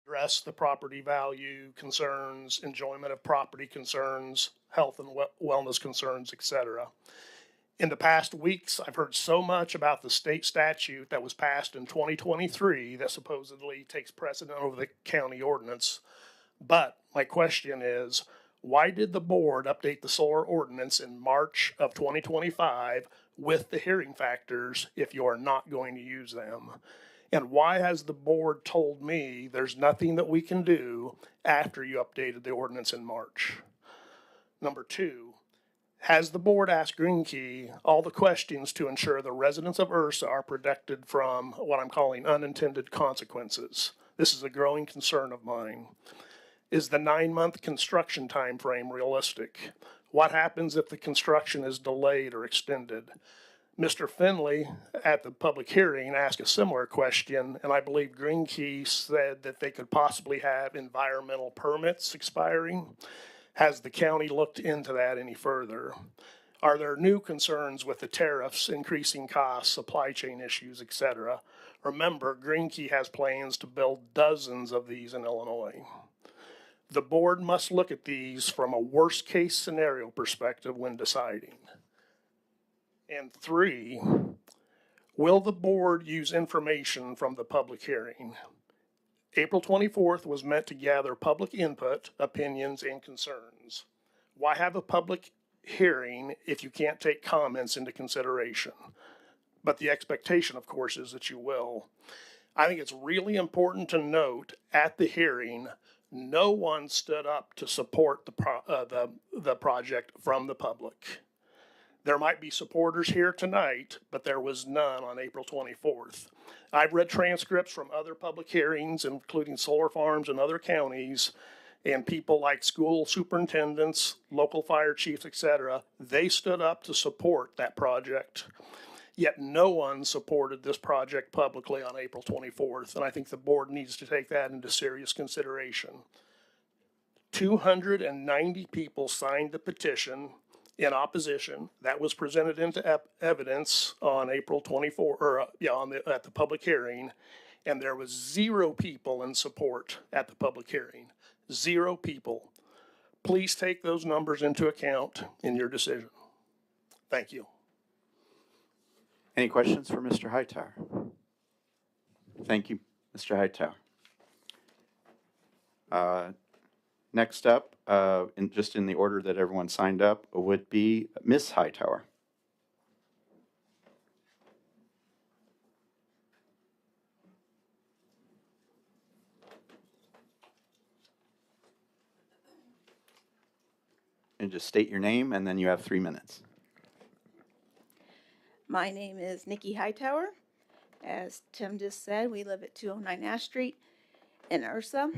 address the property value concerns, enjoyment of property concerns, health and wellness concerns, etc. In the past weeks, I've heard so much about the state statute that was passed in 2023 that supposedly takes precedent over the county ordinance. But my question is, why did the board update the solar ordinance in March of 2025 with the hearing factors if you are not going to use them? And why has the board told me there's nothing that we can do after you updated the ordinance in March? Number two, has the board asked Green Key all the questions to ensure the residents of Ursa are protected from what I'm calling unintended consequences? This is a growing concern of mine. Is the 9-month construction time frame realistic? What happens if the construction is delayed or extended? Mr. Finley at the public hearing asked a similar question, and I believe Green Key said that they could possibly have environmental permits expiring. Has the county looked into that any further? Are there new concerns with the tariffs, increasing costs, supply chain issues, etc.? Remember, Green Key has plans to build dozens of these in Illinois. The board must look at these from a worst case scenario perspective when deciding. And three, will the board use information from the public hearing? April 24th was meant to gather public input, opinions, and concerns. Why have a public hearing if you can't take comments into consideration? But the expectation, of course, is that you will. I think it's really important to note at the hearing, no one stood up to support the project from the public. There might be supporters here tonight, but there was none on April 24th. I've read transcripts from other public hearings, including solar farms in other counties, and people like school superintendents, local fire chiefs, etc. They stood up to support that project. Yet no one supported this project publicly on April 24th, and I think the board needs to take that into serious consideration. 290 people signed the petition in opposition. That was presented into evidence on April 24, at the public hearing, and there was 0 people in support at the public hearing. 0 people. Please take those numbers into account in your decision. Thank you. Any questions for Mr. Hightower? Thank you, Mr. Hightower. Next up, just in the order that everyone signed up, would be Ms. Hightower. And just state your name, and then you have 3 minutes. My name is Nikki Hightower. As Tim just said, we live at 209 Ash Street in Ursa.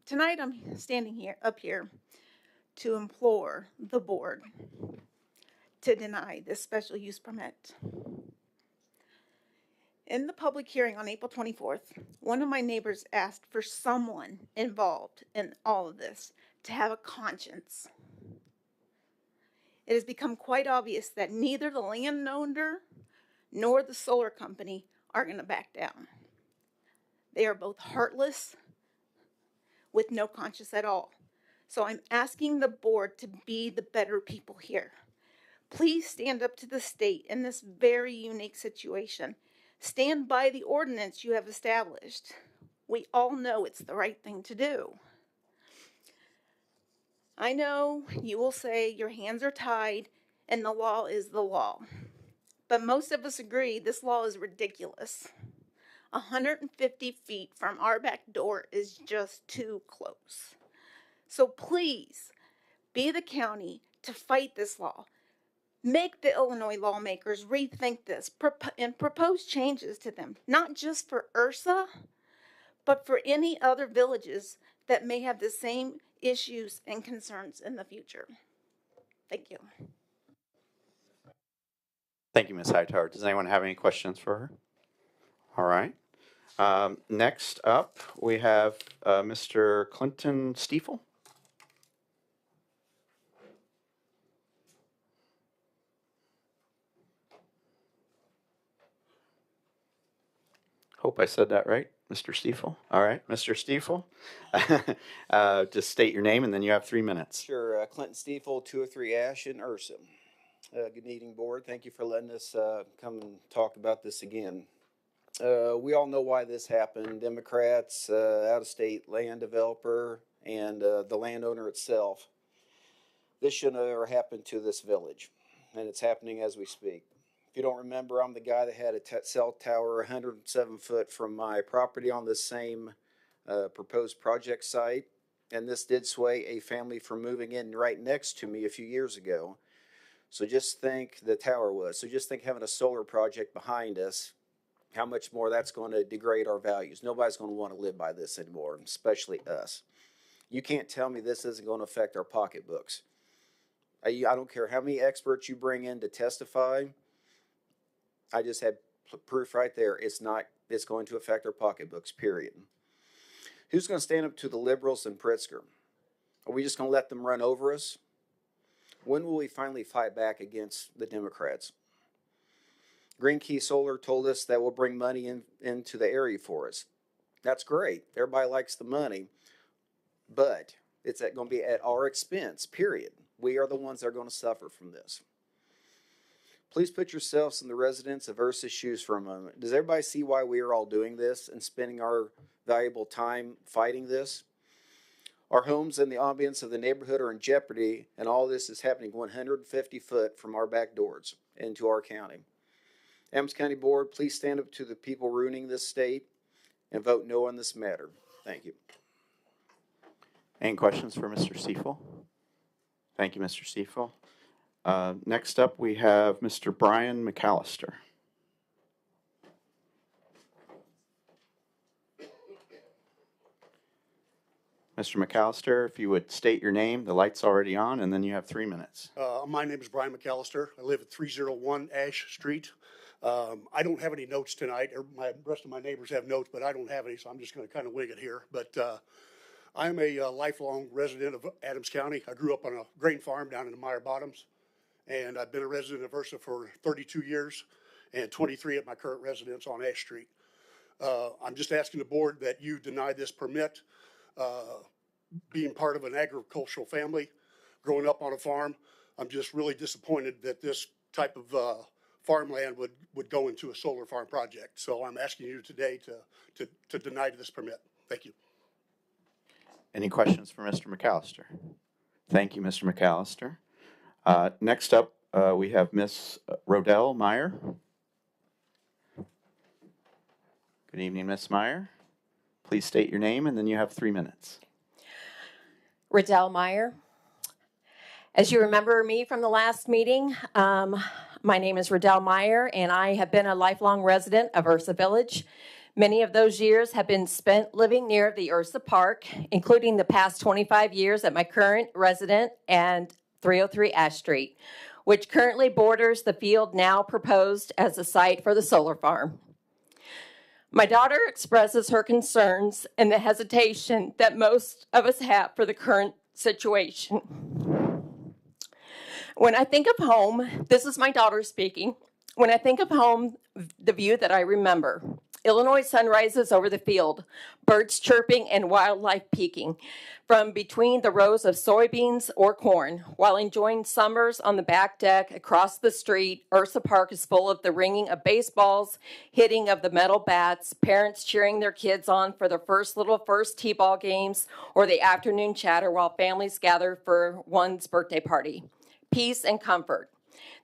Tonight I'm standing up here to implore the board to deny this special use permit. In the public hearing on April 24th, one of my neighbors asked for someone involved in all of this to have a conscience. It has become quite obvious that neither the landowner nor the solar company are going to back down. They are both heartless with no conscience at all. So I'm asking the board to be the better people here. Please stand up to the state in this very unique situation. Stand by the ordinance you have established. We all know it's the right thing to do. I know you will say your hands are tied and the law is the law. But most of us agree this law is ridiculous. 150 feet from our back door is just too close. So please, be the county to fight this law. Make the Illinois lawmakers rethink this and propose changes to them, not just for Ursa, but for any other villages that may have the same issues and concerns in the future. Thank you. Thank you, Ms. Hightower. Does anyone have any questions for her? All right. Next up, we have Mr. Clinton Stiefel. Hope I said that right, Mr. Stiefel. All right, Mr. Stiefel. Just state your name and then you have 3 minutes. Sure. Clinton Stiefel, 203 Ash in Ursa. Good evening, board. Thank you for letting us come and talk about this again. We all know why this happened. Democrats, out-of-state land developer, and the landowner itself. This shouldn't have ever happened to this village, and it's happening as we speak. If you don't remember, I'm the guy that had a cell tower 107 foot from my property on this same proposed project site, and this did sway a family from moving in right next to me a few years ago. So just think the tower was. So just think having a solar project behind us, how much more that's going to degrade our values. Nobody's going to want to live by this anymore, especially us. You can't tell me this isn't going to affect our pocketbooks. I don't care how many experts you bring in to testify. I just had proof right there. It's going to affect our pocketbooks, period. Who's going to stand up to the liberals in Pritzker? Are we just going to let them run over us? When will we finally fight back against the Democrats? Green Key Solar told us that we'll bring money into the area for us. That's great. Everybody likes the money, but it's going to be at our expense, period. We are the ones that are going to suffer from this. Please put yourselves in the residents of Ursa's shoes for a moment. Does everybody see why we are all doing this and spending our valuable time fighting this? Our homes and the ambience of the neighborhood are in jeopardy, and all this is happening 150 foot from our back doors into our county. Adams County Board, please stand up to the people ruining this state and vote no on this matter. Thank you. Any questions for Mr. Stiefel? Thank you, Mr. Stiefel. Next up, we have Mr. Brian McAllister. Mr. McAllister, if you would state your name, the light's already on, and then you have 3 minutes. My name is Brian McAllister. I live at 301 Ash Street. I don't have any notes tonight. The rest of my neighbors have notes, but I don't have any, so I'm just going to kind of wing it here. But I am a lifelong resident of Adams County. I grew up on a grain farm down in the Meyer Bottoms, and I've been a resident of Ursa for 32 years and 23 at my current residence on Ash Street. I'm just asking the board that you deny this permit. Being part of an agricultural family, growing up on a farm, I'm just really disappointed that this type of farmland would go into a solar farm project. So I'm asking you today to deny this permit. Thank you. Any questions for Mr. McAllister? Thank you, Mr. McAllister. Next up, we have Miss Rodell Meyer. Good evening, Miss Meyer. Please state your name, and then you have 3 minutes. Riddell Meyer. As you remember me from the last meeting, my name is Riddell Meyer, and I have been a lifelong resident of Ursa Village. Many of those years have been spent living near the Ursa Park, including the past 25 years at my current residence and 303 Ash Street, which currently borders the field now proposed as a site for the solar farm. My daughter expresses her concerns and the hesitation that most of us have for the current situation. When I think of home, this is my daughter speaking. When I think of home, the view that I remember: Illinois sunrises over the field, birds chirping and wildlife peeking from between the rows of soybeans or corn. While enjoying summers on the back deck across the street, Ursa Park is full of the ringing of baseballs, hitting of the metal bats, parents cheering their kids on for their first t-ball games, or the afternoon chatter while families gather for one's birthday party. Peace and comfort.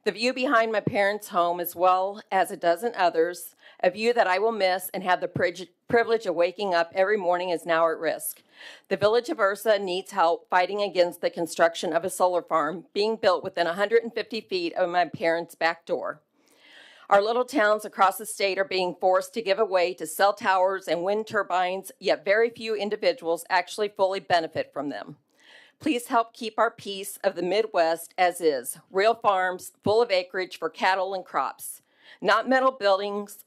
The view behind my parents' home, as well as a dozen others, a view that I will miss and have the privilege of waking up every morning, is now at risk. The village of Ursa needs help fighting against the construction of a solar farm being built within 150 feet of my parents' back door. Our little towns across the state are being forced to give away to cell towers and wind turbines, yet very few individuals actually fully benefit from them. Please help keep our piece of the Midwest as is, real farms full of acreage for cattle and crops, not metal buildings,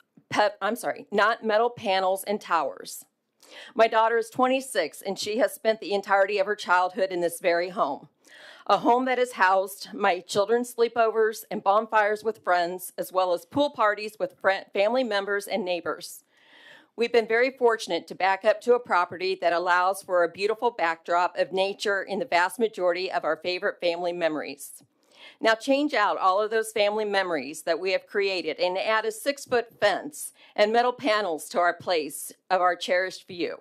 not metal panels and towers. My daughter is 26, and she has spent the entirety of her childhood in this very home, a home that has housed my children's sleepovers and bonfires with friends, as well as pool parties with family members and neighbors. We've been very fortunate to back up to a property that allows for a beautiful backdrop of nature in the vast majority of our favorite family memories. Now change out all of those family memories that we have created and add a 6-foot fence and metal panels to our place of our cherished view.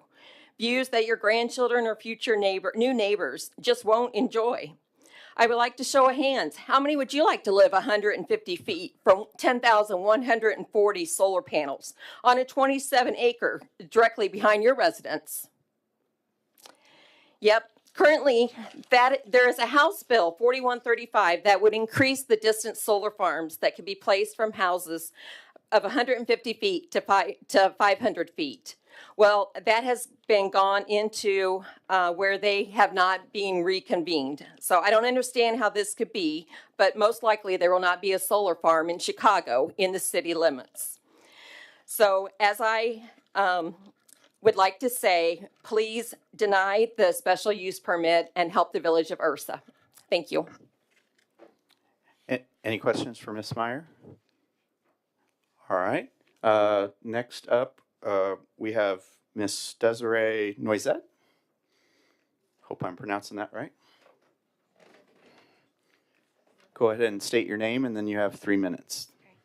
Views that your grandchildren or future new neighbors just won't enjoy. I would like to show of hands. How many would you like to live 150 feet from 10,140 solar panels on a 27-acre directly behind your residence? Yep. Currently, there is a House Bill 4135 that would increase the distance solar farms that can be placed from houses of 150 feet to 500 feet. Well, that has been gone into where they have not been reconvened. So I don't understand how this could be, but most likely there will not be a solar farm in Chicago in the city limits. So as I would like to say, please deny the special use permit and help the village of Ursa. Thank you. Any questions for Ms. Meyer? All right. Next up, we have Miss Desiree Noisette. Hope I'm pronouncing that right. Go ahead and state your name, and then you have 3 minutes. Okay.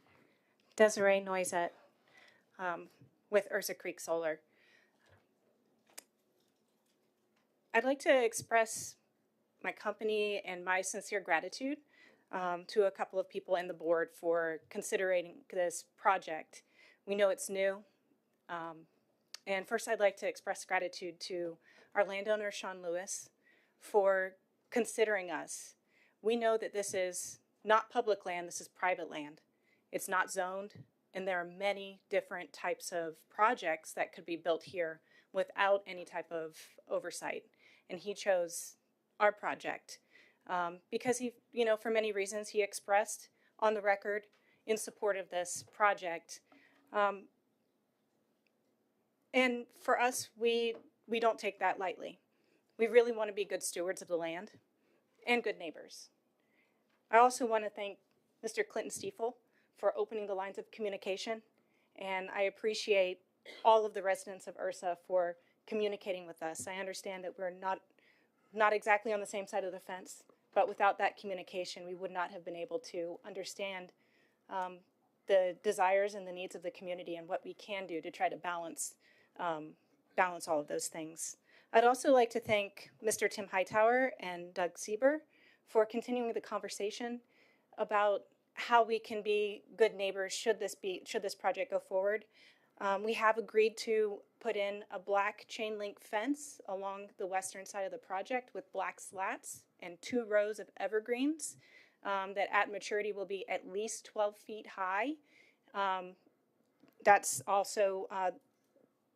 Desiree Noisette with Ursa Creek Solar. I'd like to express my company and my sincere gratitude to a couple of people in the board for considering this project. We know it's new. And first, I'd like to express gratitude to our landowner, Sean Lewis, for considering us. We know that this is not public land, this is private land. It's not zoned, and there are many different types of projects that could be built here without any type of oversight. And he chose our project because he, for many reasons, he expressed on the record in support of this project. And for us, we don't take that lightly. We really want to be good stewards of the land and good neighbors. I also want to thank Mr. Clinton Stiefel for opening the lines of communication, and I appreciate all of the residents of Ursa for communicating with us. I understand that we're not exactly on the same side of the fence, but without that communication, we would not have been able to understand the desires and the needs of the community and what we can do to try to balance all of those things. I'd also like to thank Mr. Tim Hightower and Doug Sieber for continuing the conversation about how we can be good neighbors should this project go forward. We have agreed to put in a black chain link fence along the western side of the project with black slats and 2 rows of evergreens that at maturity will be at least 12 feet high. That's also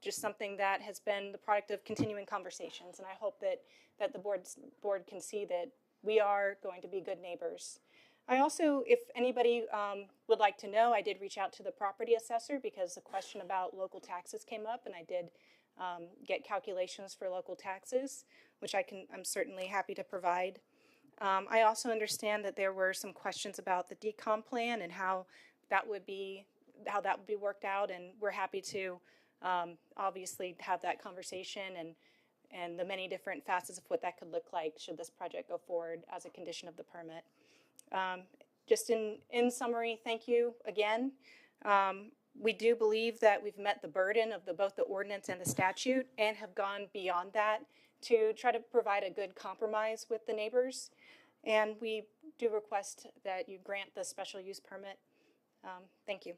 just something that has been the product of continuing conversations, and I hope that the board can see that we are going to be good neighbors. I also, if anybody would like to know, I did reach out to the property assessor because the question about local taxes came up, and I did get calculations for local taxes, which I'm certainly happy to provide. I also understand that there were some questions about the decom plan and how that would be worked out, and we're happy to obviously have that conversation and the many different facets of what that could look like should this project go forward as a condition of the permit. Just in summary, thank you again. We do believe that we've met the burden of both the ordinance and the statute and have gone beyond that to try to provide a good compromise with the neighbors. And we do request that you grant the special use permit. Thank you.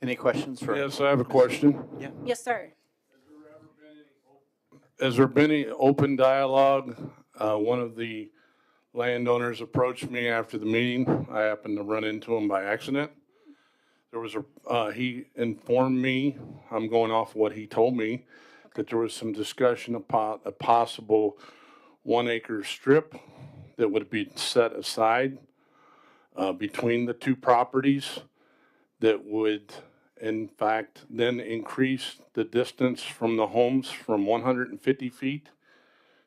Any questions for? Yes, I have a question. Yeah. Yes, sir. Has there been any open dialogue? One of the landowners approached me after the meeting. I happened to run into him by accident. There was he informed me, I'm going off what he told me, that there was some discussion about a possible 1 acre strip that would be set aside between the 2 properties that would in fact then increase the distance from the homes from 150 feet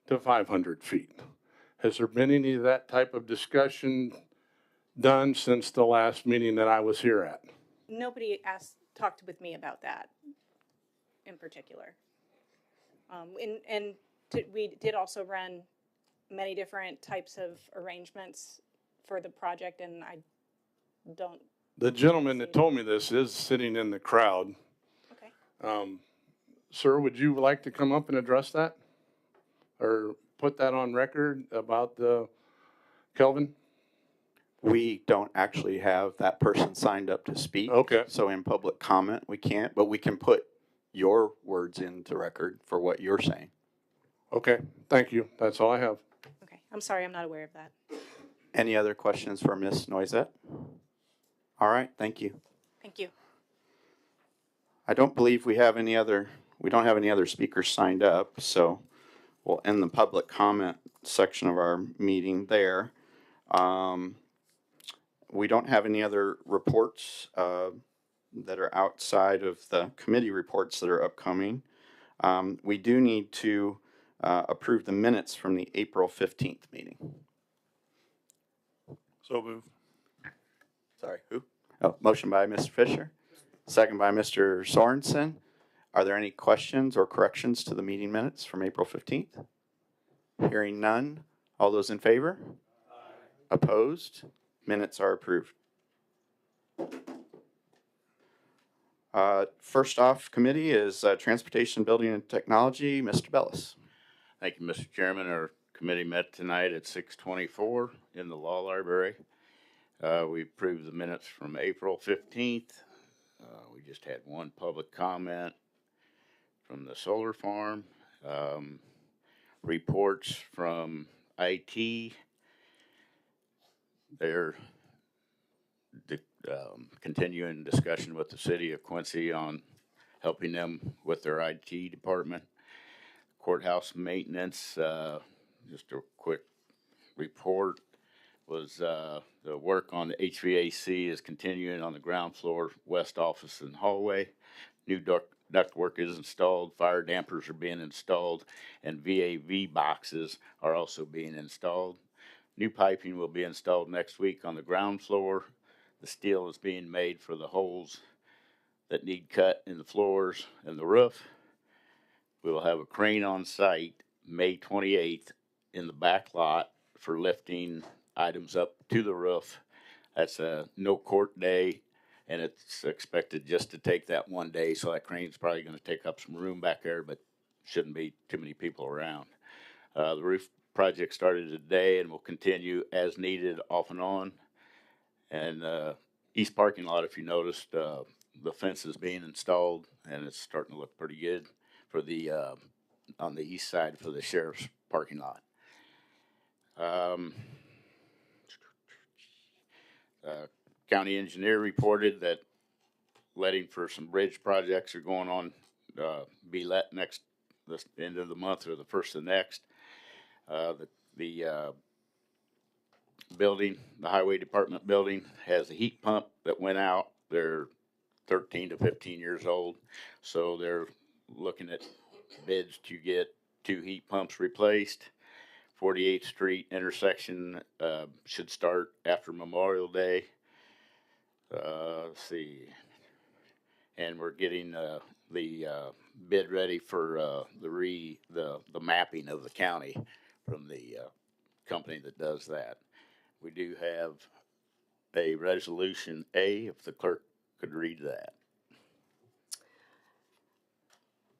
to 500 feet. Has there been any of that type of discussion done since the last meeting that I was here at? Nobody talked with me about that in particular. We did also run many different types of arrangements for the project, and I don't. The gentleman that told me this is sitting in the crowd. Okay. Sir, would you like to come up and address that? Or put that on record about the Kelvin? We don't actually have that person signed up to speak. Okay. So in public comment, we can't, but we can put your words into record for what you're saying. Okay, thank you. That's all I have. Okay. I'm sorry, I'm not aware of that. Any other questions for Ms. Noisette? All right, thank you. Thank you. I don't believe we don't have any other speakers signed up, so we'll end the public comment section of our meeting there. We don't have any other reports that are outside of the committee reports that are upcoming. We do need to approve the minutes from the April 15th meeting. So move. Sorry, who? Oh, motion by Mr. Fisher, second by Mr. Sorensen. Are there any questions or corrections to the meeting minutes from April 15th? Hearing none. All those in favor? Aye. Opposed? Minutes are approved. First off committee is Transportation, Building, and Technology. Mr. Bellis. Thank you, Mr. Chairman. Our committee met tonight at 6:24 in the law library. We approved the minutes from April 15th. We just had one public comment from the solar farm. Reports from IT. They're continuing discussion with the city of Quincy on helping them with their IT department. Courthouse maintenance, just a quick report, was the work on the HVAC is continuing on the ground floor, west office and hallway. New ductwork is installed, fire dampers are being installed, and VAV boxes are also being installed. New piping will be installed next week on the ground floor. The steel is being made for the holes that need cut in the floors and the roof. We will have a crane on site May 28th in the back lot for lifting items up to the roof. That's a no court day, and it's expected just to take that one day, so that crane's probably going to take up some room back there, but shouldn't be too many people around. The roof project started today and will continue as needed off and on. And east parking lot, if you noticed, the fence is being installed, and it's starting to look pretty good for the on the east side for the sheriff's parking lot. County engineer reported that letting for some bridge projects are going on, be let next this end of the month or the first of the next. The building, the highway department building, has a heat pump that went out. They're 13 to 15 years old, so they're looking at bids to get 2 heat pumps replaced. 48th Street intersection should start after Memorial Day. Let's see, and we're getting the bid ready for the mapping of the county from the company that does that. We do have a resolution A, if the clerk could read that.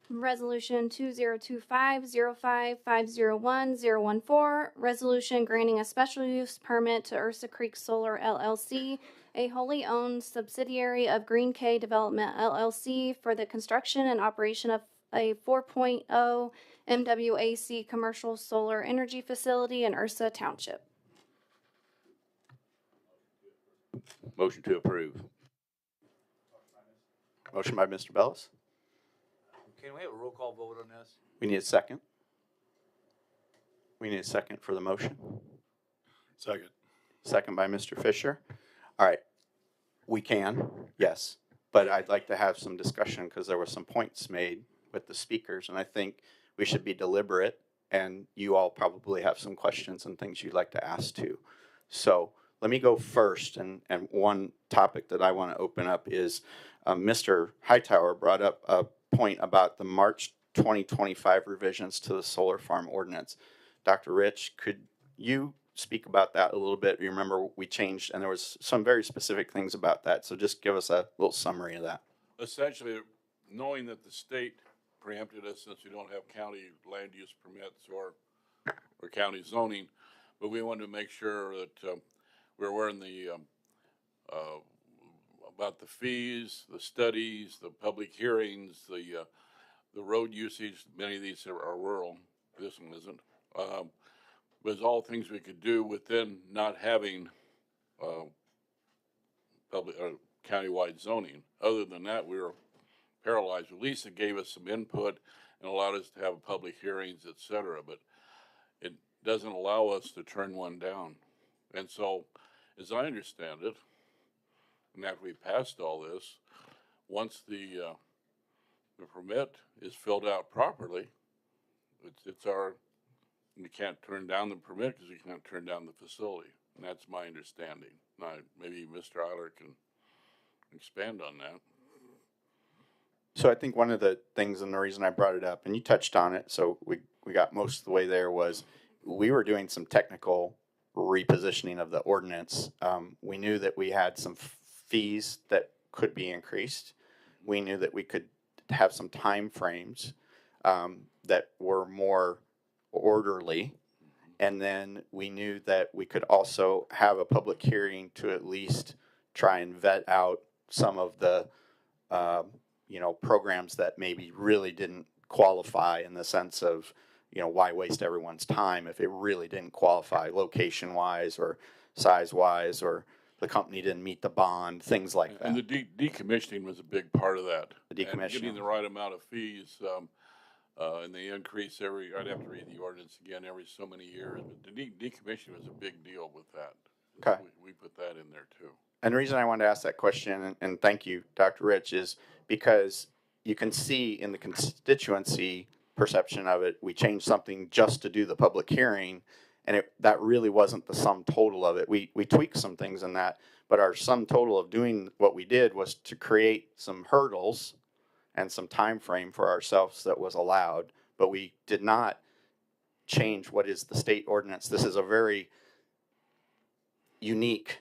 Resolution 2025-05-501-014, resolution granting a special use permit to Ursa Creek Solar LLC, a wholly owned subsidiary of Green K Development LLC, for the construction and operation of a 4.0 MWAC commercial solar energy facility in Ursa Township. Motion to approve. Motion by Mr. Bellis. Can we have a roll call vote on this? We need a second. We need a second for the motion. Second. Second by Mr. Fisher. All right. We can, yes. But I'd like to have some discussion because there were some points made with the speakers, and I think we should be deliberate, and you all probably have some questions and things you'd like to ask too. So let me go first. And one topic that I want to open up is Mr. Hightower brought up a point about the March 2025 revisions to the solar farm ordinance. Dr. Rich, could you speak about that a little bit? You remember we changed, and there was some very specific things about that. So just give us a little summary of that. Essentially, knowing that the state preempted us since we don't have county land use permits or county zoning, but we wanted to make sure that we're aware in the about the fees, the studies, the public hearings, the road usage. Many of these are rural. This one isn't. But it's all things we could do within not having public countywide zoning. Other than that, we were paralyzed. At least it gave us some input and allowed us to have public hearings, et cetera. But it doesn't allow us to turn one down. And so, as I understand it, and after we passed all this, once the permit is filled out properly, it's our, you can't turn down the permit because you can't turn down the facility. And that's my understanding. Now, maybe Mr. Eiler can expand on that. So I think one of the things, and the reason I brought it up, and you touched on it, so we got most of the way there, was we were doing some technical repositioning of the ordinance. We knew that we had some fees that could be increased. We knew that we could have some time frames that were more orderly. And then we knew that we could also have a public hearing to at least try and vet out some of the programs that maybe really didn't qualify, in the sense of, why waste everyone's time if it really didn't qualify location wise or size wise, or the company didn't meet the bond, things like that. And the decommissioning was a big part of that. The decommissioning. And getting the right amount of fees, and they increase I'd have to read the ordinance again every so many years, but the decommissioning was a big deal with that. Okay. We put that in there too. And the reason I wanted to ask that question, and thank you, Dr. Rich, is because you can see in the constituency perception of it, we changed something just to do the public hearing, and that really wasn't the sum total of it. We tweaked some things in that, but our sum total of doing what we did was to create some hurdles and some time frame for ourselves that was allowed, but we did not change what is the state ordinance. This is a very unique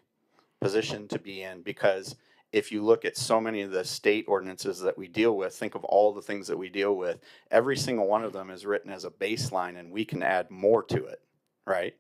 position to be in, because if you look at so many of the state ordinances that we deal with, think of all the things that we deal with, every single one of them is written as a baseline, and we can add more to it, right?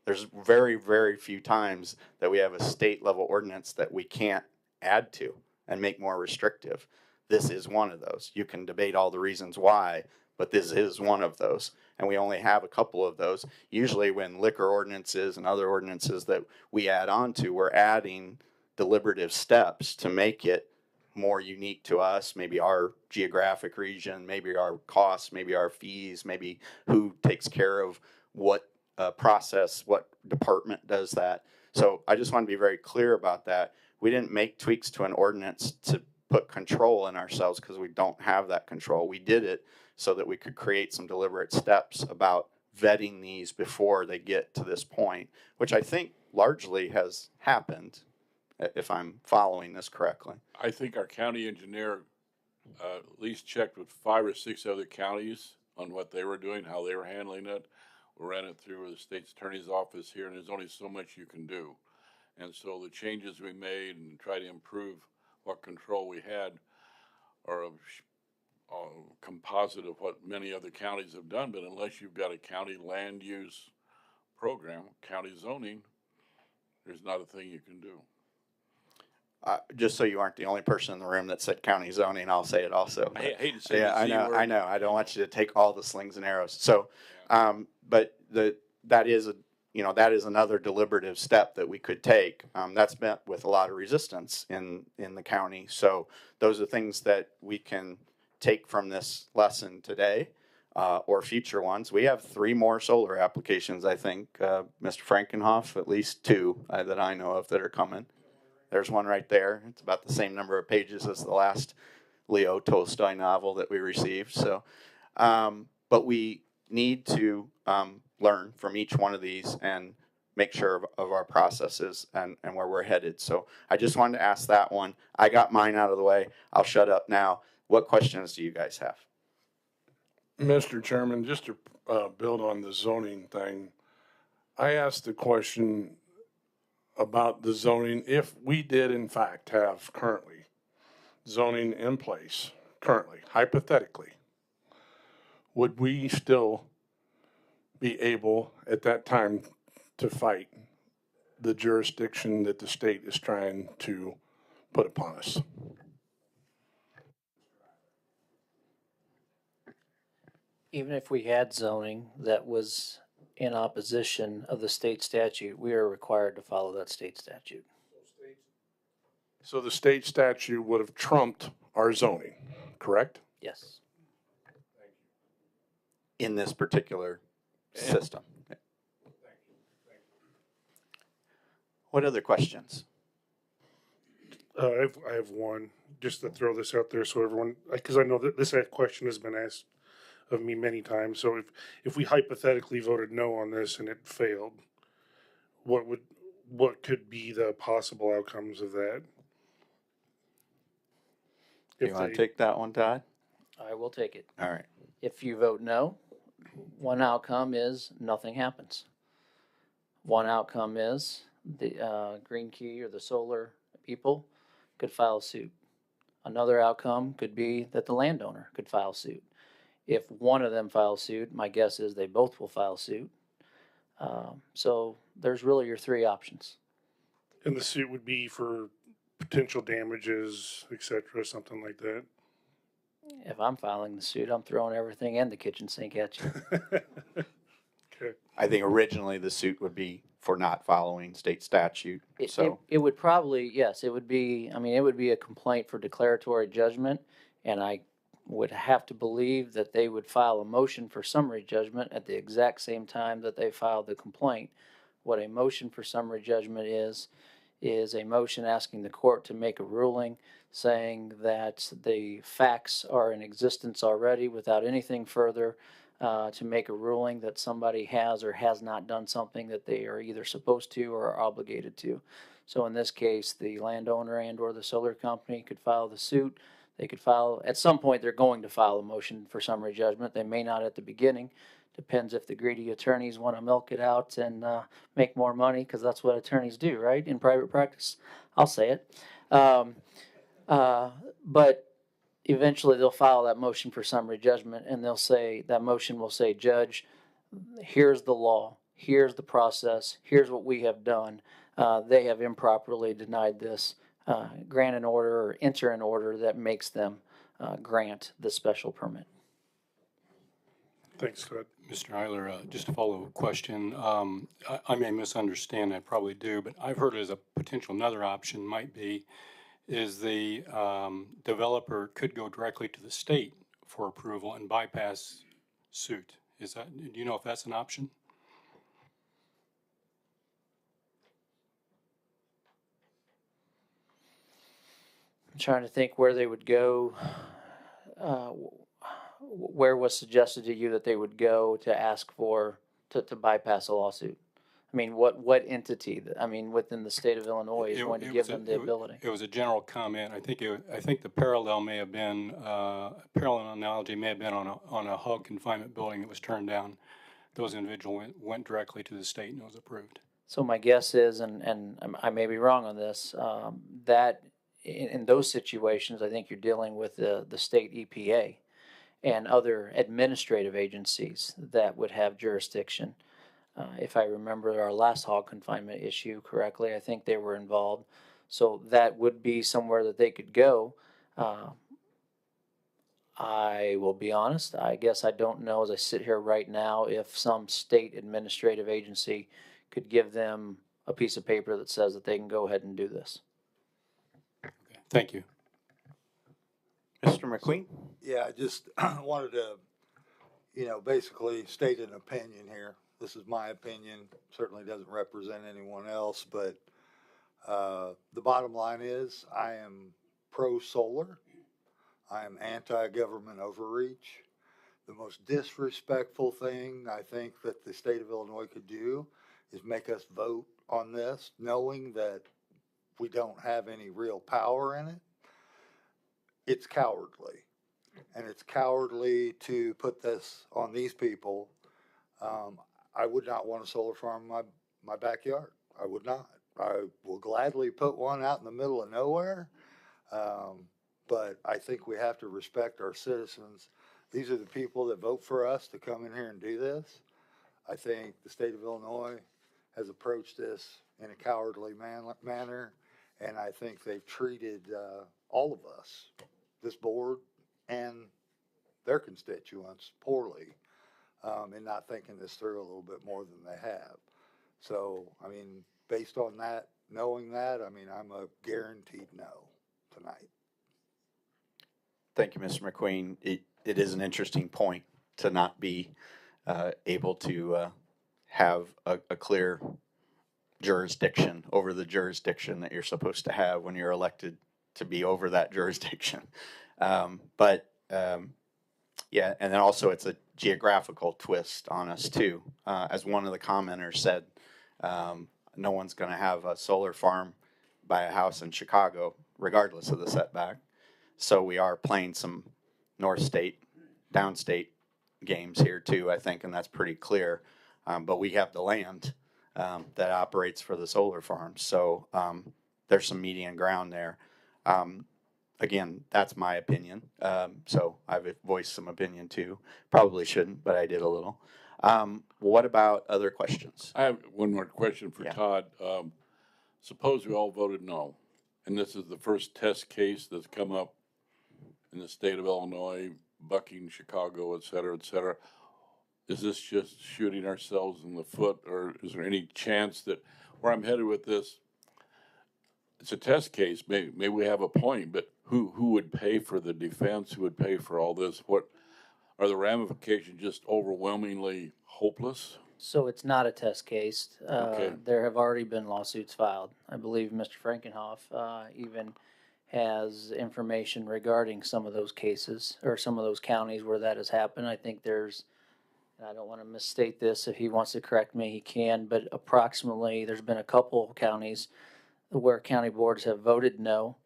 There's very, very few times that we have a state level ordinance that we can't add to and make more restrictive. This is one of those. You can debate all the reasons why, but this is one of those. And we only have a couple of those. Usually when liquor ordinances and other ordinances that we add on to, we're adding deliberative steps to make it more unique to us, maybe our geographic region, maybe our costs, maybe our fees, maybe who takes care of what process, what department does that. So I just want to be very clear about that. We didn't make tweaks to an ordinance to put control in ourselves because we don't have that control. We did it so that we could create some deliberate steps about vetting these before they get to this point, which I think largely has happened, if I'm following this correctly. I think our county engineer at least checked with 5 or 6 other counties on what they were doing, how they were handling it. We ran it through the state's attorney's office here, and there's only so much you can do. And so the changes we made and try to improve what control we had are a composite of what many other counties have done. But unless you've got a county land use program, county zoning, there's not a thing you can do. Just so you aren't the only person in the room that said county zoning, I'll say it also. I hate to say yeah, the Z word. I know. I don't want you to take all the slings and arrows. So, but that is another deliberative step that we could take. That's met with a lot of resistance in the county. So those are things that we can take from this lesson today, or future ones. We have 3 more solar applications, I think, Mr. Frankenhoff, at least 2 that I know of that are coming. There's one right there. It's about the same number of pages as the last Leo Tolstoy novel that we received. So, but we need to learn from each one of these and make sure of our processes and where we're headed. So I just wanted to ask that one. I got mine out of the way. I'll shut up now. What questions do you guys have? Mr. Chairman, just to build on the zoning thing, I asked the question about the zoning. If we did in fact have currently zoning in place, currently, hypothetically, would we still be able at that time to fight the jurisdiction that the state is trying to put upon us? Even if we had zoning that was in opposition of the state statute, we are required to follow that state statute. So the state statute would have trumped our zoning, correct? Yes. In this particular system. What other questions? I have one, just to throw this out there so everyone, because I know that this question has been asked of me many times. So if we hypothetically voted no on this and it failed, what could be the possible outcomes of that? You want to take that one, Todd? I will take it. All right. If you vote no, one outcome is nothing happens. One outcome is the Green Key or the solar people could file a suit. Another outcome could be that the landowner could file suit. If one of them files suit, my guess is they both will file suit. So there's really your three options. And the suit would be for potential damages, et cetera, something like that. If I'm filing the suit, I'm throwing everything in the kitchen sink at you. Okay. I think originally the suit would be for not following state statute. It would probably, yes, it would be, it would be a complaint for declaratory judgment, and I would have to believe that they would file a motion for summary judgment at the exact same time that they filed the complaint. What a motion for summary judgment is a motion asking the court to make a ruling saying that the facts are in existence already without anything further, to make a ruling that somebody has or has not done something that they are either supposed to or are obligated to. So in this case, the landowner and or the solar company could file the suit. They could file, at some point they're going to file a motion for summary judgment. They may not at the beginning. Depends if the greedy attorneys want to milk it out and make more money, because that's what attorneys do, right, in private practice. I'll say it. But eventually they'll file that motion for summary judgment, and they'll say, that motion will say, Judge, here's the law, here's the process, here's what we have done. They have improperly denied this. Grant an order or enter an order that makes them grant the special permit. Thanks, Todd. Mr. Eiler, just a follow-up question. I may misunderstand, I probably do, but I've heard as a potential another option might be is the developer could go directly to the state for approval and bypass suit. Do you know if that's an option? I'm trying to think where they would go. Where was suggested to you that they would go to ask for to bypass a lawsuit? What entity? Within the state of Illinois is going to give them the ability. It was a general comment. I think the parallel may have been parallel analogy may have been on a hog confinement building that was turned down. Those individuals went directly to the state and it was approved. So my guess is, and I may be wrong on this, that in those situations, I think you're dealing with the state EPA and other administrative agencies that would have jurisdiction. If I remember our last hog confinement issue correctly, I think they were involved. So that would be somewhere that they could go. I will be honest, I guess I don't know as I sit here right now if some state administrative agency could give them a piece of paper that says that they can go ahead and do this. Okay. Thank you. Mr. McQueen? Yeah, I just wanted to, basically state an opinion here. This is my opinion, certainly doesn't represent anyone else, but the bottom line is I am pro-solar. I am anti-government overreach. The most disrespectful thing I think that the state of Illinois could do is make us vote on this, knowing that we don't have any real power in it. It's cowardly. And it's cowardly to put this on these people. I would not want a solar farm in my backyard. I would not. I will gladly put one out in the middle of nowhere. But I think we have to respect our citizens. These are the people that vote for us to come in here and do this. I think the state of Illinois has approached this in a cowardly manner, and I think they've treated all of us, this board and their constituents, poorly in not thinking this through a little bit more than they have. So, I mean, based on that, knowing that, I mean, I'm a guaranteed no tonight. Thank you, Mr. McQueen. It is an interesting point to not be able to have a clear jurisdiction over the jurisdiction that you're supposed to have when you're elected to be over that jurisdiction. Yeah, and then also it's a geographical twist on us too. As one of the commenters said, no one's going to have a solar farm by a house in Chicago, regardless of the setback. So we are playing some north state, downstate games here too, I think, and that's pretty clear. But we have the land that operates for the solar farms. So there's some median ground there. Again, that's my opinion. So I've voiced some opinion too. Probably shouldn't, but I did a little. What about other questions? I have one more question for Yeah. Todd. Suppose we all voted no, and this is the first test case that's come up in the state of Illinois, bucking Chicago, et cetera, et cetera. Is this just shooting ourselves in the foot, or is there any chance that where I'm headed with this? It's a test case. Maybe we have a point, but who would pay for the defense? Who would pay for all this? What are the ramifications? Just overwhelmingly hopeless? So it's not a test case. Okay. There have already been lawsuits filed. I believe Mr. Frankenhoff even has information regarding some of those cases or some of those counties where that has happened. I think there's, and I don't want to misstate this, if he wants to correct me, he can, but approximately there's been a couple counties where county boards have voted no.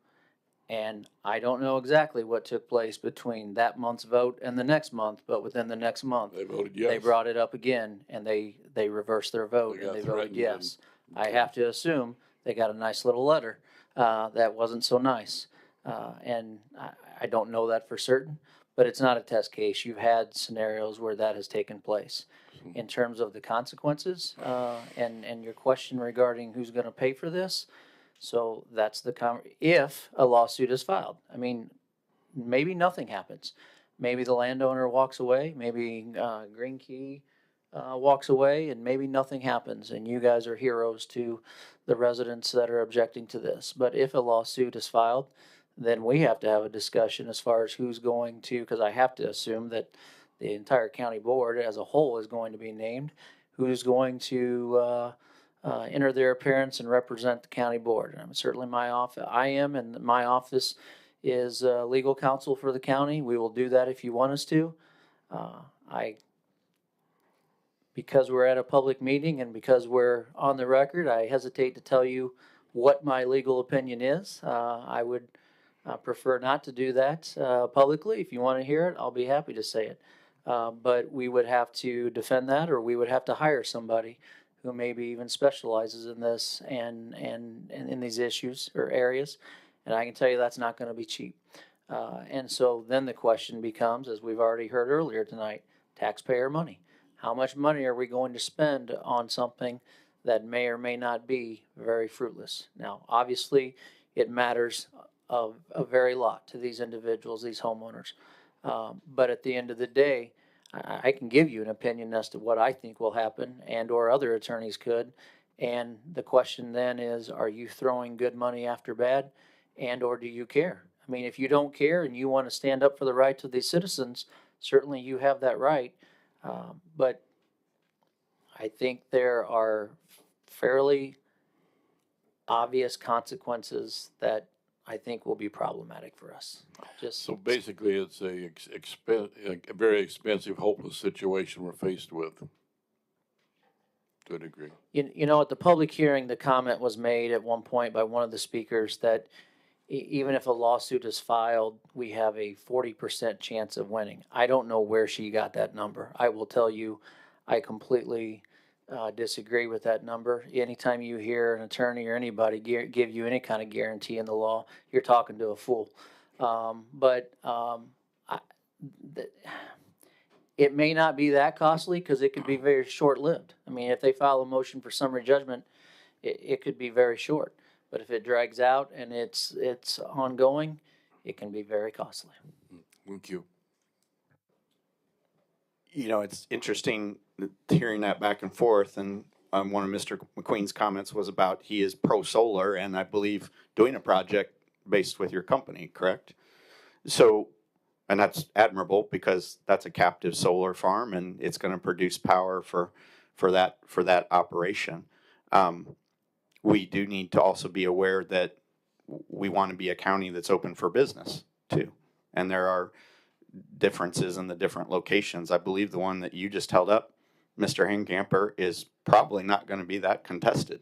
And I don't know exactly what took place between that month's vote and the next month, but within the next month, They voted yes. they brought it up again and they reversed their vote They and they got voted threatened yes. and- I have to assume they got a nice little letter that wasn't so nice. And I don't know that for certain, but it's not a test case. You've had scenarios where that has taken place. In terms of the consequences and your question regarding who's going to pay for this, so that's if a lawsuit is filed. I mean, maybe nothing happens. Maybe the landowner walks away. Maybe Green Key walks away, and maybe nothing happens. And you guys are heroes to the residents that are objecting to this. But if a lawsuit is filed, then we have to have a discussion as far as who's going to, because I have to assume that the entire county board as a whole is going to be named, who's going to enter their appearance and represent the county board. And certainly my office, and my office is legal counsel for the county. We will do that if you want us to. Because we're at a public meeting and because we're on the record, I hesitate to tell you what my legal opinion is. I would prefer not to do that publicly. If you want to hear it, I'll be happy to say it. But we would have to defend that, or we would have to hire somebody who maybe even specializes in this and in these issues or areas. And I can tell you that's not going to be cheap. And so then the question becomes, as we've already heard earlier tonight, taxpayer money. How much money are we going to spend on something that may or may not be very fruitless? Now, obviously, it matters a very lot to these individuals, these homeowners. But at the end of the day, I can give you an opinion as to what I think will happen, and or other attorneys could. And the question then is, are you throwing good money after bad, and or do you care? I mean, if you don't care and you want to stand up for the rights of these citizens, certainly you have that right. But I think there are fairly obvious consequences that I think will be problematic for us. So basically, it's a very expensive, hopeless situation we're faced with. To a degree. You know, at the public hearing, the comment was made at one point by one of the speakers that even if a lawsuit is filed, we have a 40% chance of winning. I don't know where she got that number. I will tell you, I completely disagree with that number. Anytime you hear an attorney or anybody give you any kind of guarantee in the law, you're talking to a fool. It may not be that costly because it could be very short-lived. I mean, if they file a motion for summary judgment, it could be very short. But if it drags out and it's ongoing, it can be very costly. Thank you. You know, it's interesting hearing that back and forth. And one of Mr. McQueen's comments was about he is pro-solar, and I believe doing a project based with your company, correct? So, and that's admirable because that's a captive solar farm and it's going to produce power for that operation. We do need to also be aware that we want to be a county that's open for business too. And there are differences in the different locations. I believe the one that you just held up, Mr. Hangamper, is probably not going to be that contested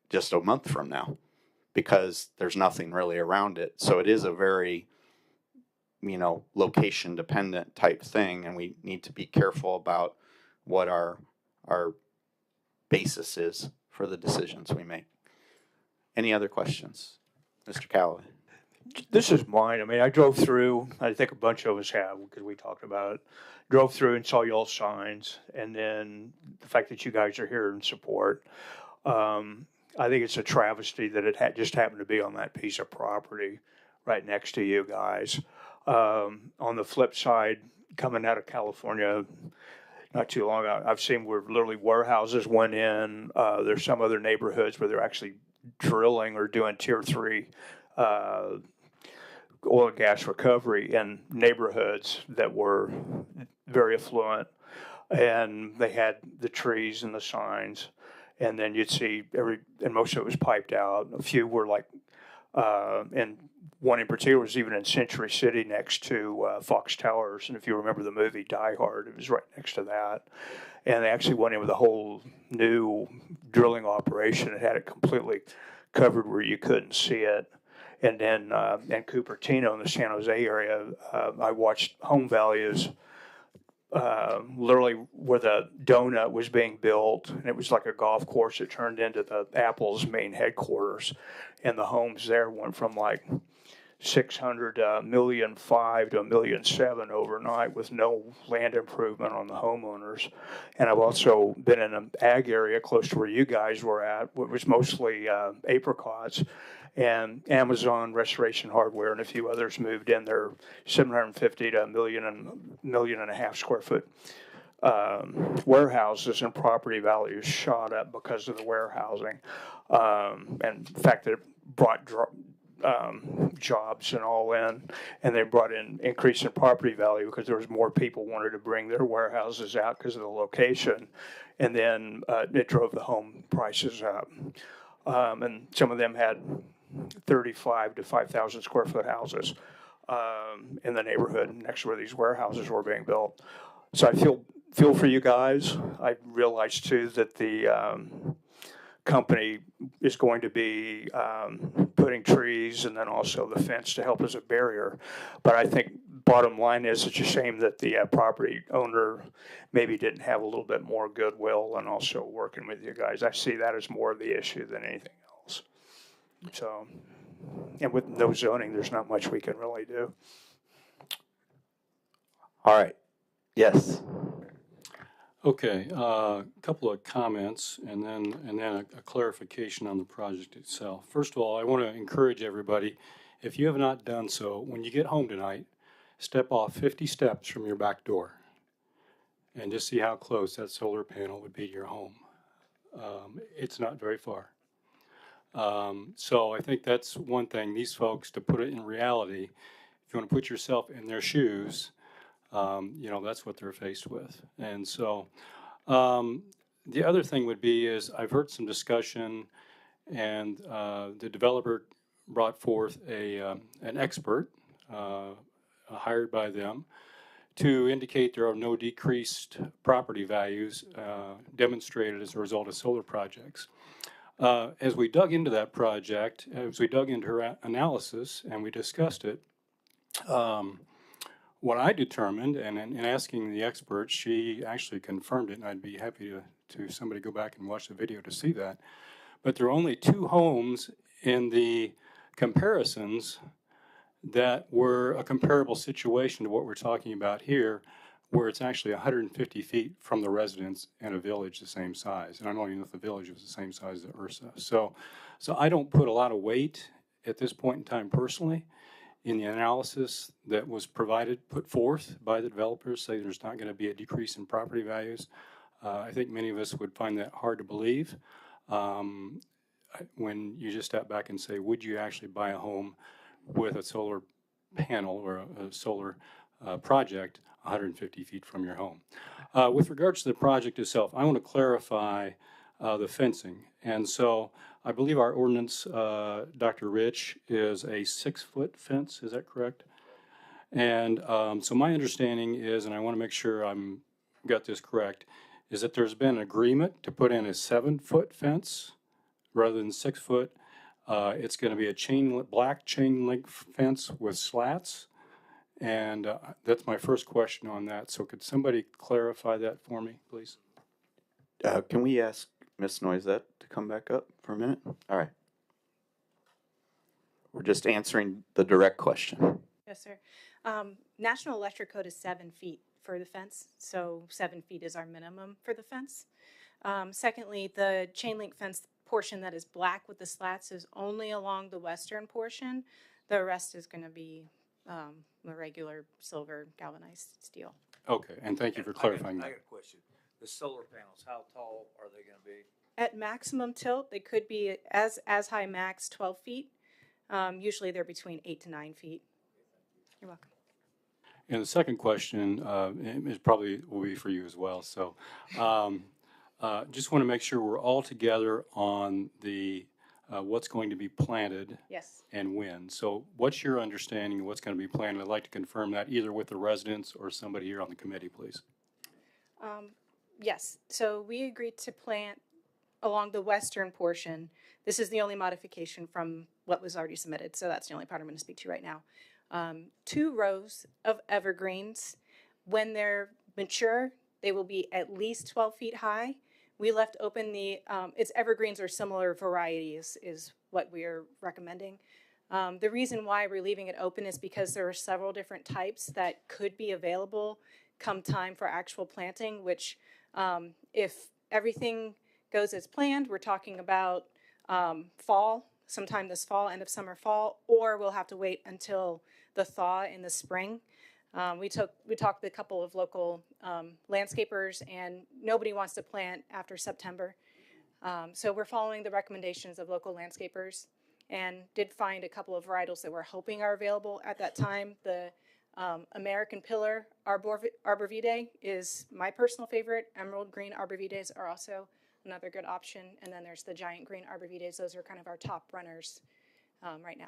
just a month from now because there's nothing really around it. So it is a very, you know, location dependent type thing, and we need to be careful about what our basis is for the decisions we make. Any other questions? Mr. Callaway. This is mine. I mean, I drove through, I think a bunch of us have because we talked about it. Drove through and saw y'all signs, and then the fact that you guys are here in support. I think it's a travesty that it just happened to be on that piece of property right next to you guys. On the flip side, coming out of California not too long ago, I've seen where literally warehouses went in. There's some other neighborhoods where they're actually drilling or doing tier 3 oil and gas recovery in neighborhoods that were very affluent, and they had the trees and the signs, and then you'd see and most of it was piped out. A few were like, and one in particular was even in Century City next to Fox Towers, and if you remember the movie Die Hard, it was right next to that. And they actually went in with a whole new drilling operation and had it completely covered where you couldn't see it. And then in Cupertino in the San Jose area, I watched home values literally where the donut was being built, and it was like a golf course. It turned into the Apple's main headquarters, and the homes there went from like 600 $1.5 million to $1.7 million overnight with no land improvement on the homeowners. And I've also been in an ag area close to where you guys were at, which was mostly apricots. And Amazon Restoration Hardware and a few others moved in their 750 to $1.5 million square foot warehouses, and property values shot up because of the warehousing. And the fact that it brought jobs and all in, and they brought in increase in property value because there was more people wanted to bring their warehouses out because of the location, and then it drove the home prices up. And some of them had 35 to 5,000 square foot houses in the neighborhood next to where these warehouses were being built. So I feel for you guys. I realize too that the company is going to be putting trees and then also the fence to help as a barrier. But I think bottom line is it's a shame that the property owner maybe didn't have a little bit more goodwill and also working with you guys. I see that as more of the issue than anything else. So, and with no zoning, there's not much we can really do. All right. Yes. Okay, a couple of comments and then a clarification on the project itself. First of all, I want to encourage everybody, if you have not done so, when you get home tonight, step off 50 steps from your back door and just see how close that solar panel would be to your home. It's not very far. So I think that's one thing. These folks, to put it in reality, if you want to put yourself in their shoes, you know, that's what they're faced with. And so the other thing would be is I've heard some discussion, and the developer brought forth an expert hired by them to indicate there are no decreased property values demonstrated as a result of solar projects. As we dug into that project, as we dug into her analysis and we discussed it, what I determined, and in asking the experts, she actually confirmed it, and I'd be happy to somebody go back and watch the video to see that. But there are only 2 homes in the comparisons that were a comparable situation to what we're talking about here, where it's actually 150 feet from the residence in a village the same size. And I don't even know if the village was the same size as Ursa. So I don't put a lot of weight at this point in time personally in the analysis that was put forth by the developers, say there's not going to be a decrease in property values. I think many of us would find that hard to believe when you just step back and say, would you actually buy a home with a solar panel or a solar project 150 feet from your home? With regards to the project itself, I want to clarify the fencing. And so I believe our ordinance, Dr. Rich, is a 6-foot fence. Is that correct? And so my understanding is, and I want to make sure I'm got this correct, is that there's been an agreement to put in a 7-foot fence rather than 6 foot. It's going to be a black chain link fence with slats. And that's my first question on that. So could somebody clarify that for me, please? Can we ask Ms. Noisette to come back up for a minute? All right. We're just answering the direct question. Yes, sir. National Electric Code is 7 feet for the fence, so 7 feet is our minimum for the fence. Secondly, the chain link fence portion that is black with the slats is only along the western portion. The rest is going to be the regular silver galvanized steel. Okay, and thank you for clarifying that. I got a question. The solar panels, how tall are they going to be? At maximum tilt, they could be as high max 12 feet. Usually they're between 8 to 9 feet. You're welcome. And the second question is probably will be for you as well. So just want to make sure we're all together on the what's going to be planted. Yes. And when. So what's your understanding of what's going to be planted? I'd like to confirm that either with the residents or somebody here on the committee, please. Yes. So we agreed to plant along the western portion. This is the only modification from what was already submitted. So that's the only part I'm going to speak to right now. 2 rows of evergreens. When they're mature, they will be at least 12 feet high. We left open its evergreens or similar varieties is what we're recommending. The reason why we're leaving it open is because there are several different types that could be available come time for actual planting, which if everything goes as planned, we're talking about fall, sometime this fall, end of summer, fall, or we'll have to wait until the thaw in the spring. We talked with a couple of local landscapers, and nobody wants to plant after September. So we're following the recommendations of local landscapers and did find a couple of varietals that we're hoping are available at that time. The American Pillar Arborvitae is my personal favorite. Emerald Green Arborvitaes are also another good option. And then there's the Giant Green Arborvitaes. Those are kind of our top runners right now.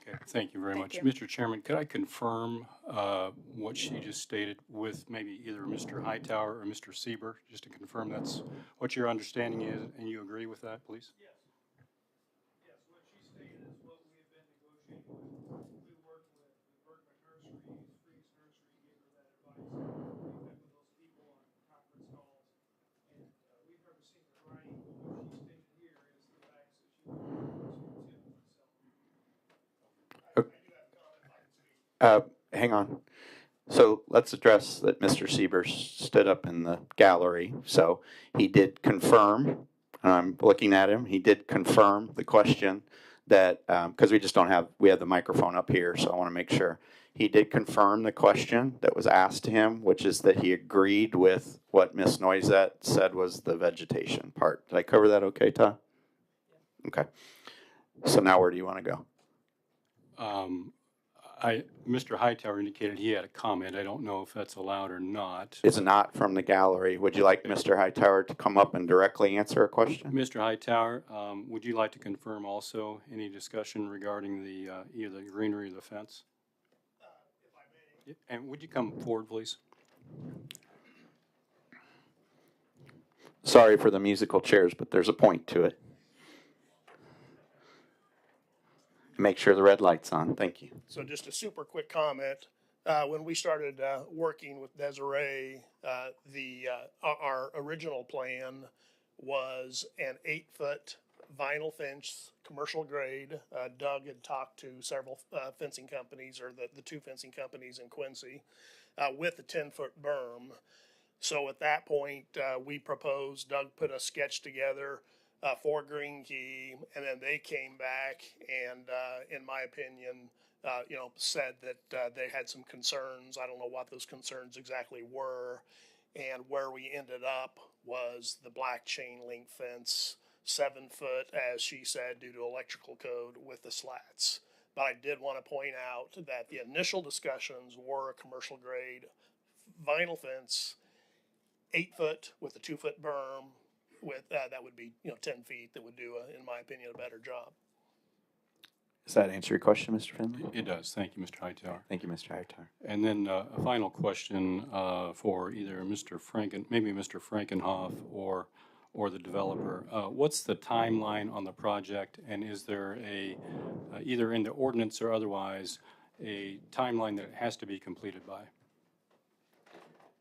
Okay, thank you very much. you. Mr. Chairman, could I confirm what she just stated with maybe either Mr. Hightower or Mr. Sieber, just to confirm that's what your understanding is, and you agree with that, please? Yes. Yes, what she stated is what we have been negotiating with. We worked with Vermont Nursery, Freeze Nursery, gave her that advice. We met with those people on conference calls, and we've never seen the writing, but what she stated here is the facts that she would to Tim myself. Hang on. So let's address that Mr. Siebers stood up in the gallery. So he did confirm, I'm looking at him, he did confirm the question that, because we just don't have, we have the microphone up here, so I want to make sure. He did confirm the question that was asked to him, which is that he agreed with what Ms. Noisette said was the vegetation part. Did I cover that okay, Todd? Okay. So now where do you want to go? Mr. Hightower indicated he had a comment. I don't know if that's allowed or not. It's not from the gallery. Would you like Mr. Hightower to come up and directly answer a question? Mr. Hightower, would you like to confirm also any discussion regarding the either the greenery or the fence? If I may, And would you come forward, please? Sorry for the musical chairs, but there's a point to it. Make sure the red light's on. Thank you. So just a super quick comment. When we started working with Desiree, our original plan was an 8-foot vinyl fence, commercial grade. Doug had talked to several fencing companies, or the two fencing companies in Quincy, with a 10-foot berm. So at that point, we proposed, Doug put a sketch together for Green Key, and then they came back and, in my opinion, said that they had some concerns. I don't know what those concerns exactly were. And where we ended up was the black chain link fence, 7 foot, as she said, due to electrical code with the slats. But I did want to point out that the initial discussions were a commercial grade vinyl fence, 8 foot with a 2-foot berm, with that would be 10 feet. That would do, in my opinion, a better job. Does that answer your question, Mr. Finley? It does. Thank you, Mr. Hightower. Thank you, Mr. Hightower. And then a final question for either Mr. Frankenhoff or the developer. What's the timeline on the project, and is there either in the ordinance or otherwise, a timeline that it has to be completed by?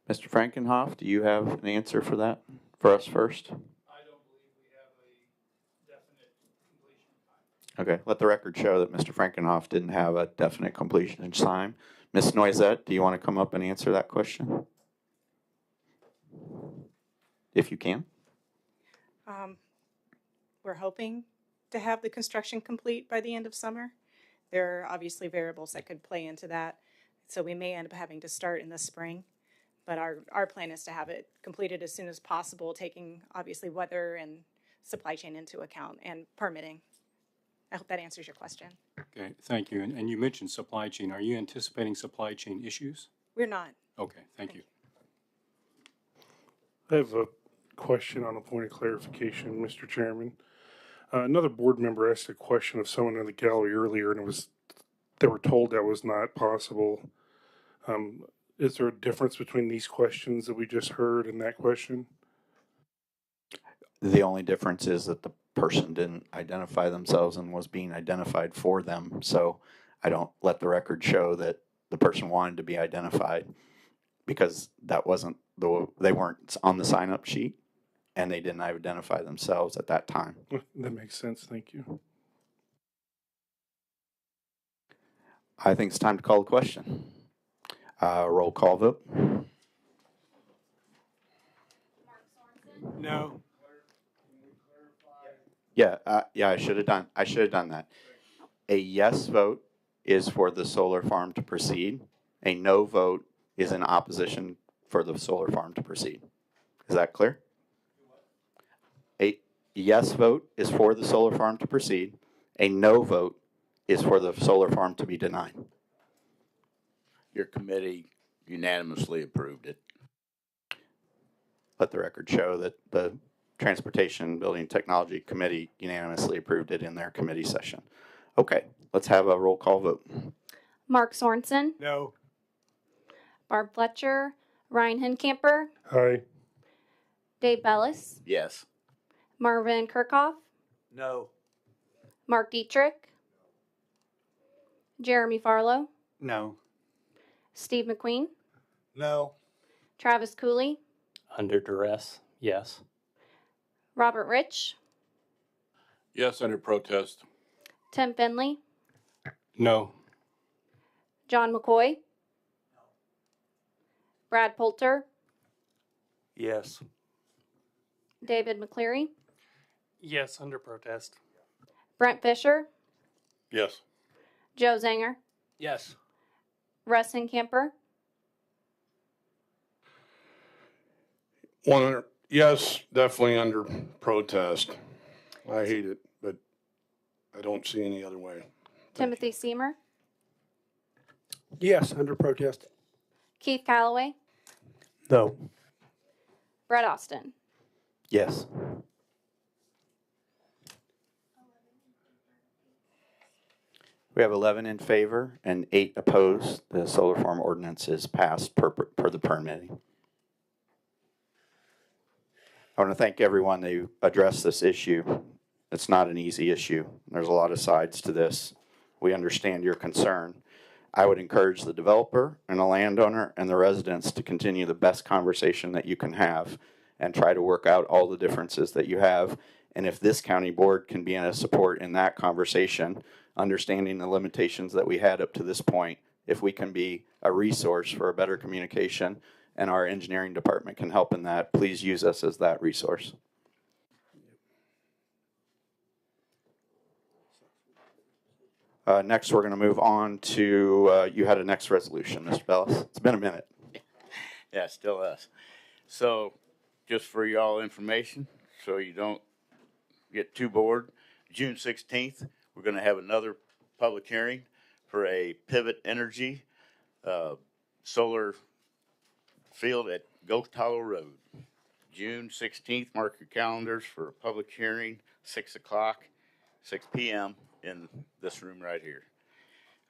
Mr. Frankenhoff, do you have an answer for that for us first? I don't believe we have a definite completion time. Okay, let the record show that Mr. Frankenhoff didn't have a definite completion time. Ms. Noisette, do you want to come up and answer that question? If you can. We're hoping to have the construction complete by the end of summer. There are obviously variables that could play into that, so we may end up having to start in the spring. But our plan is to have it completed as soon as possible, taking obviously weather and supply chain into account and permitting. I hope that answers your question. Okay, thank you. And you mentioned supply chain. Are you anticipating supply chain issues? We're not. Okay, thank you. I have a question on a point of clarification, Mr. Chairman. Another board member asked a question of someone in the gallery earlier, and they were told that was not possible. Is there a difference between these questions that we just heard and that question? The only difference is that the person didn't identify themselves and was being identified for them. So I don't let the record show that the person wanted to be identified, because that wasn't they weren't on the sign-up sheet and they didn't identify themselves at that time. That makes sense. Thank you. I think it's time to call the question. Roll call vote. No. Yeah, I should have done that. A yes vote is for the solar farm to proceed. A no vote is in opposition for the solar farm to proceed. Is that clear? A yes vote is for the solar farm to proceed. A no vote is for the solar farm to be denied. Your committee unanimously approved it. Let the record show that the Transportation Building Technology Committee unanimously approved it in their committee session. Okay, let's have a roll call vote. Mark Sorensen, No. Barb Fletcher, Ryan Hincamper, Aye. Dave Bellis, Yes. Marvin Kirkhoff, No. Mark Dietrich, Jeremy Farlow, No. Steve McQueen, No. Travis Cooley, Under duress, yes. Robert Rich, Yes, under protest. Tim Finley, No. John McCoy, Brad Poulter, Yes. David McCleary, Yes, under protest. Brent Fisher, Yes. Joe Zanger, Yes. Russ Hincamper, Yes, definitely under protest. I hate it, but I don't see any other way. Timothy Seymour, Yes, under protest. Keith Calloway, No. Brett Austin. Yes. We have 11 in favor and 8 opposed. The solar farm ordinance is passed per the permitting. I want to thank everyone who addressed this issue. It's not an easy issue. There's a lot of sides to this. We understand your concern. I would encourage the developer and the landowner and the residents to continue the best conversation that you can have and try to work out all the differences that you have. And if this county board can be a support in that conversation, understanding the limitations that we had up to this point, if we can be a resource for a better communication and our engineering department can help in that, please use us as that resource. Next, we're going to move on to, you had a next resolution, Mr. Bellis. It's been a minute. Yeah, still us. So, just for y'all information, so you don't get too bored, June 16th, we're going to have another public hearing for a Pivot Energy solar field at Ghost Hollow Road. June 16th, mark your calendars for a public hearing, 6 o'clock, 6 p.m. in this room right here.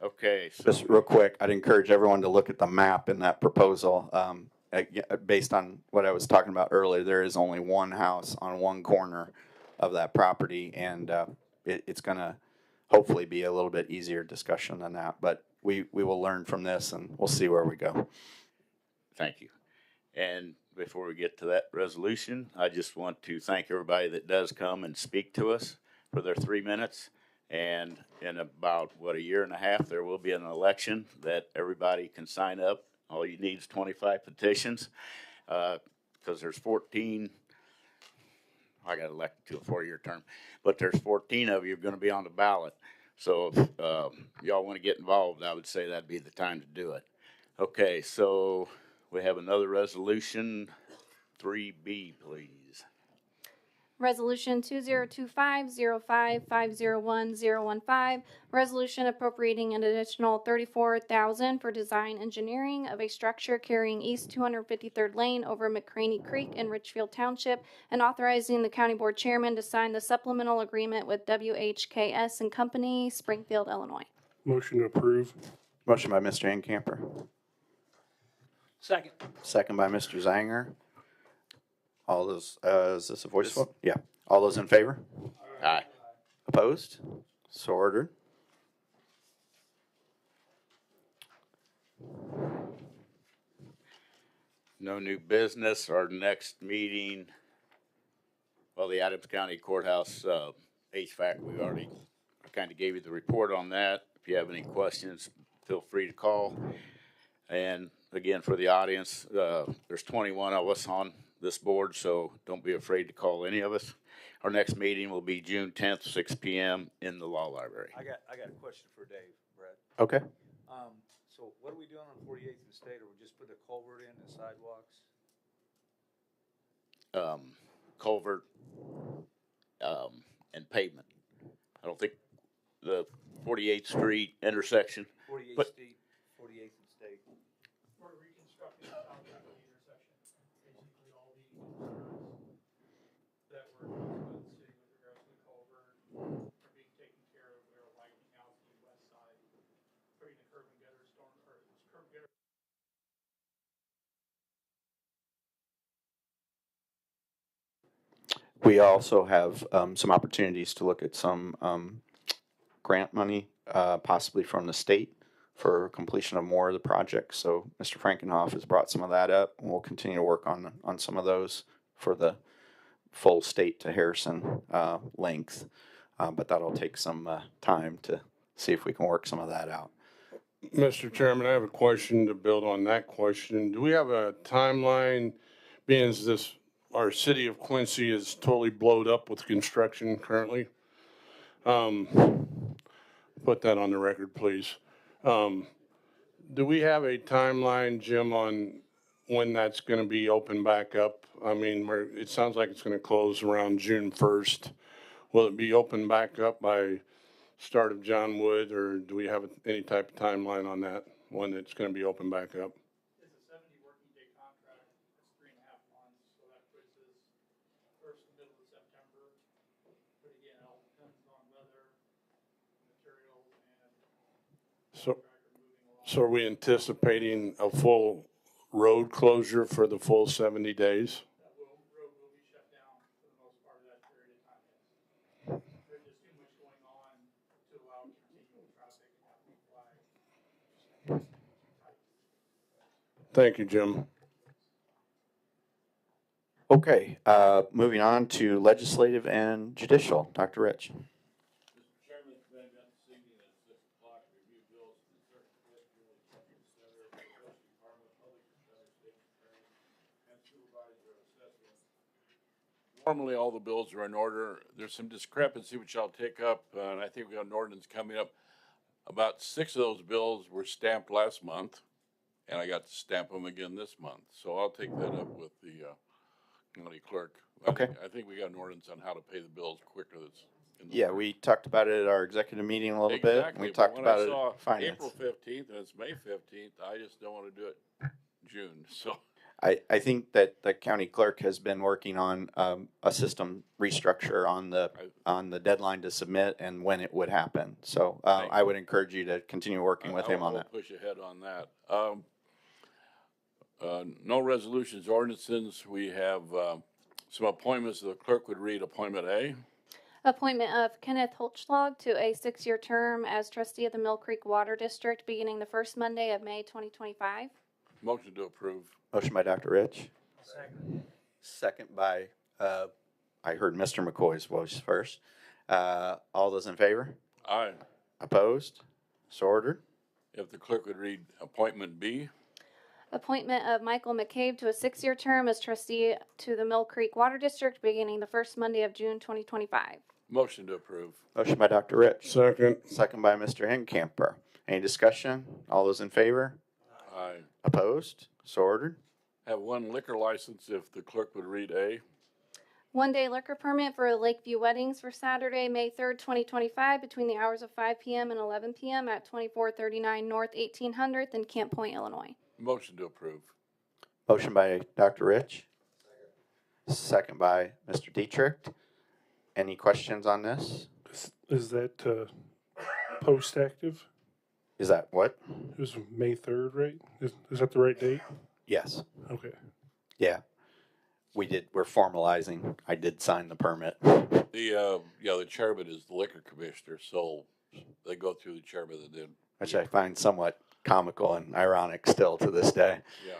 Okay. So just real quick, I'd encourage everyone to look at the map in that proposal. Based on what I was talking about earlier, there is only one house on one corner of that property, and it's going to hopefully be a little bit easier discussion than that. But we will learn from this, and we'll see where we go. Thank you. And before we get to that resolution, I just want to thank everybody that does come and speak to us for their 3 minutes. And in about, a year and a half, there will be an election that everybody can sign up. All you need is 25 petitions, because there's 14, I got elected to a 4-year term, but there's 14 of you going to be on the ballot. So if y'all want to get involved, I would say that'd be the time to do it. Okay, so we have another resolution, 3B, please. Resolution 2025-05-501-015, resolution appropriating an additional $34,000 for design engineering of a structure carrying east 253rd Lane over McCraney Creek in Richfield Township, and authorizing the county board chairman to sign the supplemental agreement with WHKS and Company, Springfield, Illinois. Motion to approve. Motion by Mr. Ancamper. Second. Second by Mr. Zanger. All those, is this a voice vote? Yeah. All those in favor? Aye. Opposed? So ordered. No new business. Our next meeting, the Adams County Courthouse HVAC, we already kind of gave you the report on that. If you have any questions, feel free to call. And again, for the audience, there's 21 of us on this board, so don't be afraid to call any of us. Our next meeting will be June 10th, 6 p.m. in the law library. I got a question for Dave, Brett. Okay. So what are we doing on 48th and State? Or we just put a culvert in and sidewalks? Culvert and pavement. I don't think the 48th Street intersection. 48th Street, 48th and State. We're reconstructing the south end of the intersection. Basically, all the concerns that were raised by the city with regards to the culvert are being taken care of. We're widening out the west side, putting the curb and gutter curb and gutter. We also have some opportunities to look at some grant money, possibly from the state, for completion of more of the projects. So Mr. Frankenhoff has brought some of that up, and we'll continue to work on some of those for the full state to Harrison length. But that'll take some time to see if we can work some of that out. Mr. Chairman, I have a question to build on that question. Do we have a timeline, being as our city of Quincy is totally blowed up with construction currently? Put that on the record, please. Do we have a timeline, Jim, on when that's going to be open back up? I mean, it sounds like it's going to close around June 1st. Will it be open back up by start of John Wood, or do we have any type of timeline on that, when it's going to be open back up? It's a 70 working day contract. It's 3.5 months, so that puts us first to middle of September. But again, it all depends on weather, materials, and So are we anticipating a full road closure for the full 70 days? That road will be shut down for the most part of that period of time, yes. There's just too much going on to allow continual traffic and have people flag. Thank you, Jim. Okay, moving on to legislative and judicial. Dr. Rich. Normally, all the bills are in order. There's some discrepancy, which I'll take up, and I think we got an ordinance coming up. About 6 of those bills were stamped last month, and I got to stamp them again this month. So I'll take that up with the county clerk. Okay. I think we got an ordinance on how to pay the bills quicker. That's Yeah, we talked about it at our executive meeting a little bit. We talked about it at finance. April 15th and it's May 15th, I just don't want to do it June. So I think that the county clerk has been working on a system restructure on the deadline to submit and when it would happen. So I would encourage you to continue working with him on that. I'll push ahead on that. No resolutions, ordinances. We have some appointments. The clerk would read appointment A. Appointment of Kenneth Holchlog to a 6-year term as trustee of the Mill Creek Water District beginning the first Monday of May 2025. Motion to approve. Motion by Dr. Rich. Second. Second by, I heard Mr. McCoy's voice first. All those in favor? Aye. Opposed? So ordered. If the clerk would read appointment B. Appointment of Michael McCabe to a 6-year term as trustee to the Mill Creek Water District beginning the first Monday of June 2025. Motion to approve. Motion by Dr. Rich. Second. Second by Mr. Henkamper. Any discussion? All those in favor? Aye. Opposed? So ordered. Have one liquor license if the clerk would read A. 1-day liquor permit for Lakeview Weddings for Saturday, May 3rd, 2025 between the hours of 5 p.m. and 11 p.m. at 2439 North 1800th in Camp Point, Illinois. Motion to approve. Motion by Dr. Rich. Second by Mr. Dietrich. Any questions on this? Is that post active? Is that what? It was May 3rd, right? Is that the right date? Yes. Okay. Yeah. We're formalizing. I did sign the permit. The chairman is the liquor commissioner, so they go through the chairman that did. Which I find somewhat comical and ironic still to this day. Yeah.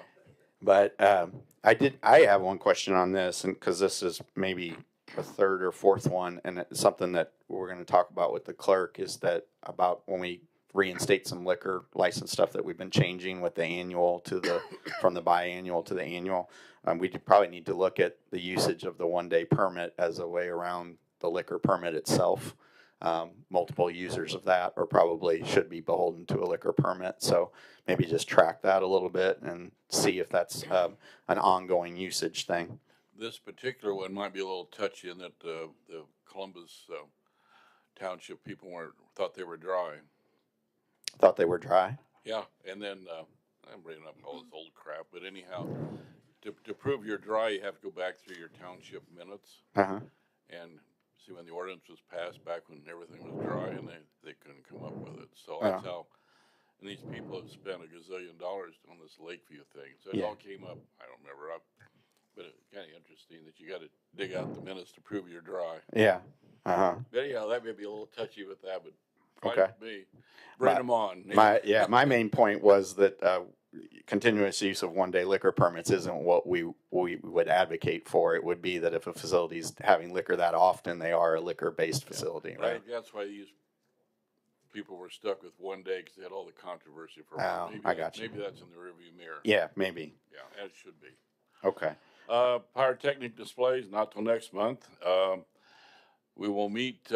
But I have one question on this, and because this is maybe the third or fourth one, and it's something that we're going to talk about with the clerk, is that about when we reinstate some liquor license stuff that we've been changing with the annual to the from the biannual to the annual. We probably need to look at the usage of the 1-day permit as a way around the liquor permit itself. Multiple users of that or probably should be beholden to a liquor permit. So maybe just track that a little bit and see if that's an ongoing usage thing. This particular one might be a little touchy in that the Columbus Township people thought they were dry. Thought they were dry? Yeah, and then I'm bringing up all this old crap, but anyhow, to prove you're dry, you have to go back through your township minutes and see when the ordinance was passed back when everything was dry, and they couldn't come up with it. So that's how. And these people have spent $1 gazillion on this Lakeview thing. So it all came up. I don't remember, but it's kind of interesting that you got to dig out the minutes to prove you're dry. Yeah. But anyhow, that may be a little touchy with that, but. Okay. Me. Bring them on. My main point was that continuous use of 1-day liquor permits isn't what we would advocate for. It would be that if a facility's having liquor that often, they are a liquor-based facility, right? I think that's why these people were stuck with 1 day because they had all the controversy for a while. I got you. Maybe that's in the rearview mirror. Yeah, maybe. Yeah, it should be. Okay. Pyrotechnic displays, not till next month. We will meet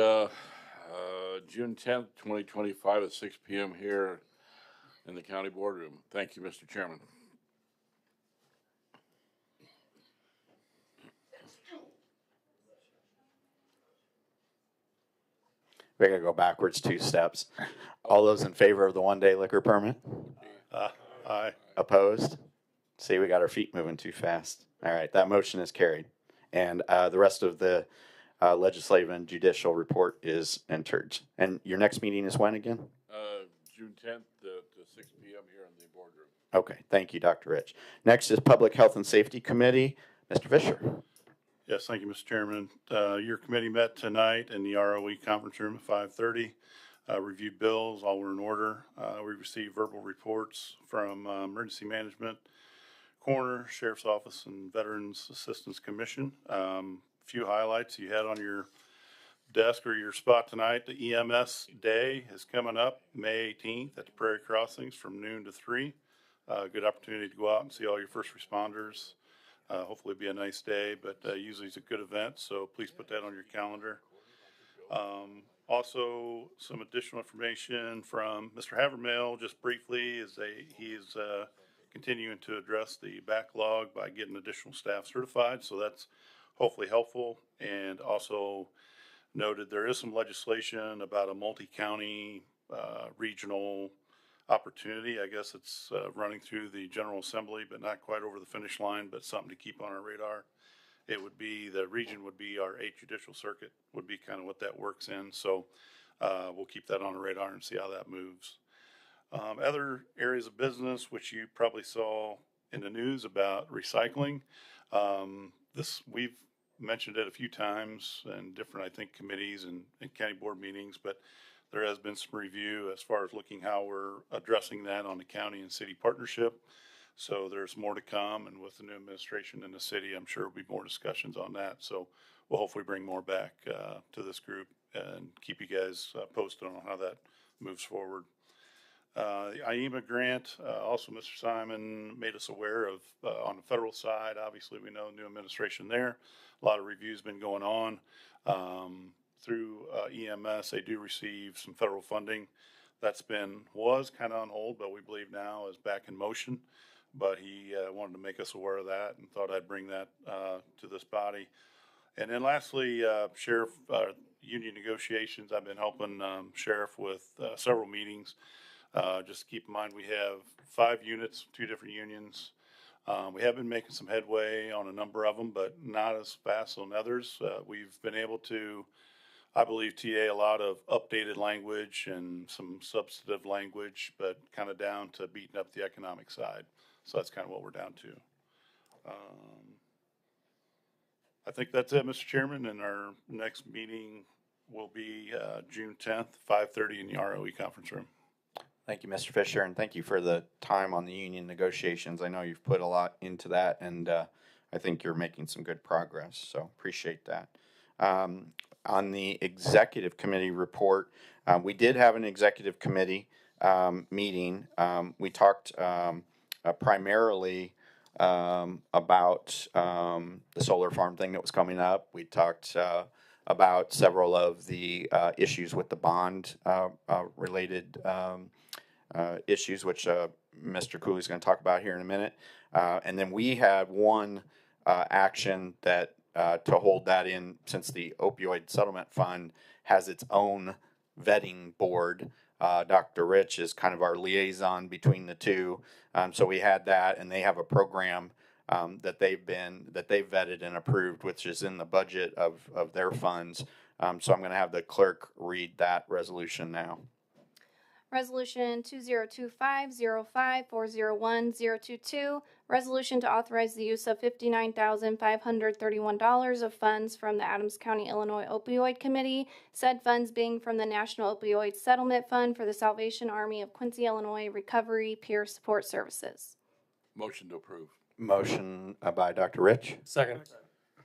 June 10th, 2025 at 6 p.m. here in the county boardroom. Thank you, Mr. Chairman. We gotta go backwards 2 steps. All those in favor of the 1-day liquor permit? Aye. Opposed? See, we got our feet moving too fast. All right, that motion is carried. And the rest of the legislative and judicial report is entered. And your next meeting is when again? June 10th to 6 p.m. here in the boardroom. Okay, thank you, Dr. Rich. Next is Public Health and Safety Committee. Mr. Fisher. Yes, thank you, Mr. Chairman. Your committee met tonight in the ROE conference room at 5:30. Reviewed bills, all were in order. We received verbal reports from Emergency Management, Coroner, Sheriff's Office, and Veterans Assistance Commission. Few highlights you had on your desk or your spot tonight. The EMS Day is coming up May 18th at the Prairie Crossings from noon to 3. Good opportunity to go out and see all your first responders. Hopefully it'll be a nice day, but usually it's a good event, so please put that on your calendar. Also, some additional information from Mr. Havermail, just briefly, he is continuing to address the backlog by getting additional staff certified, so that's hopefully helpful. And also noted there is some legislation about a multi-county regional opportunity. I guess it's running through the General Assembly, but not quite over the finish line, but something to keep on our radar. It would be, the region would be our 8th Judicial Circuit, would be kind of what that works in. So we'll keep that on the radar and see how that moves. Other areas of business, which you probably saw in the news about recycling. We've mentioned it a few times in different, I think, committees and county board meetings, but there has been some review as far as looking how we're addressing that on the county and city partnership. So there's more to come, and with the new administration in the city, I'm sure there'll be more discussions on that. So we'll hopefully bring more back to this group and keep you guys posted on how that moves forward. The IEMA grant, also Mr. Simon made us aware of on the federal side. Obviously, we know new administration there. A lot of reviews been going on. Through EMS, they do receive some federal funding. That's was kind of on hold, but we believe now is back in motion. But he wanted to make us aware of that and thought I'd bring that to this body. And then lastly, Sheriff union negotiations. I've been helping Sheriff with several meetings. Just keep in mind we have 5 units, 2 different unions. We have been making some headway on a number of them, but not as fast on others. We've been able to, I believe, TA a lot of updated language and some substantive language, but kind of down to beating up the economic side. So that's kind of what we're down to. I think that's it, Mr. Chairman, and our next meeting will be June 10th, 5:30 in the ROE conference room. Thank you, Mr. Fisher, and thank you for the time on the union negotiations. I know you've put a lot into that, and I think you're making some good progress, so appreciate that. On the executive committee report, we did have an executive committee meeting. We talked primarily about the solar farm thing that was coming up. We talked about several of the issues with the bond related issues, which Mr. Cooley is going to talk about here in a minute. And then we had one action that to hold that in, since the opioid settlement fund has its own vetting board. Dr. Rich is kind of our liaison between the two. So we had that, and they have a program that they've vetted and approved, which is in the budget of their funds. So I'm going to have the clerk read that resolution now. Resolution 2025-05-401-022, resolution to authorize the use of $59,531 of funds from the Adams County, Illinois Opioid Committee, said funds being from the National Opioid Settlement Fund for the Salvation Army of Quincy, Illinois Recovery Peer Support Services. Motion to approve. Motion by Dr. Rich. Second.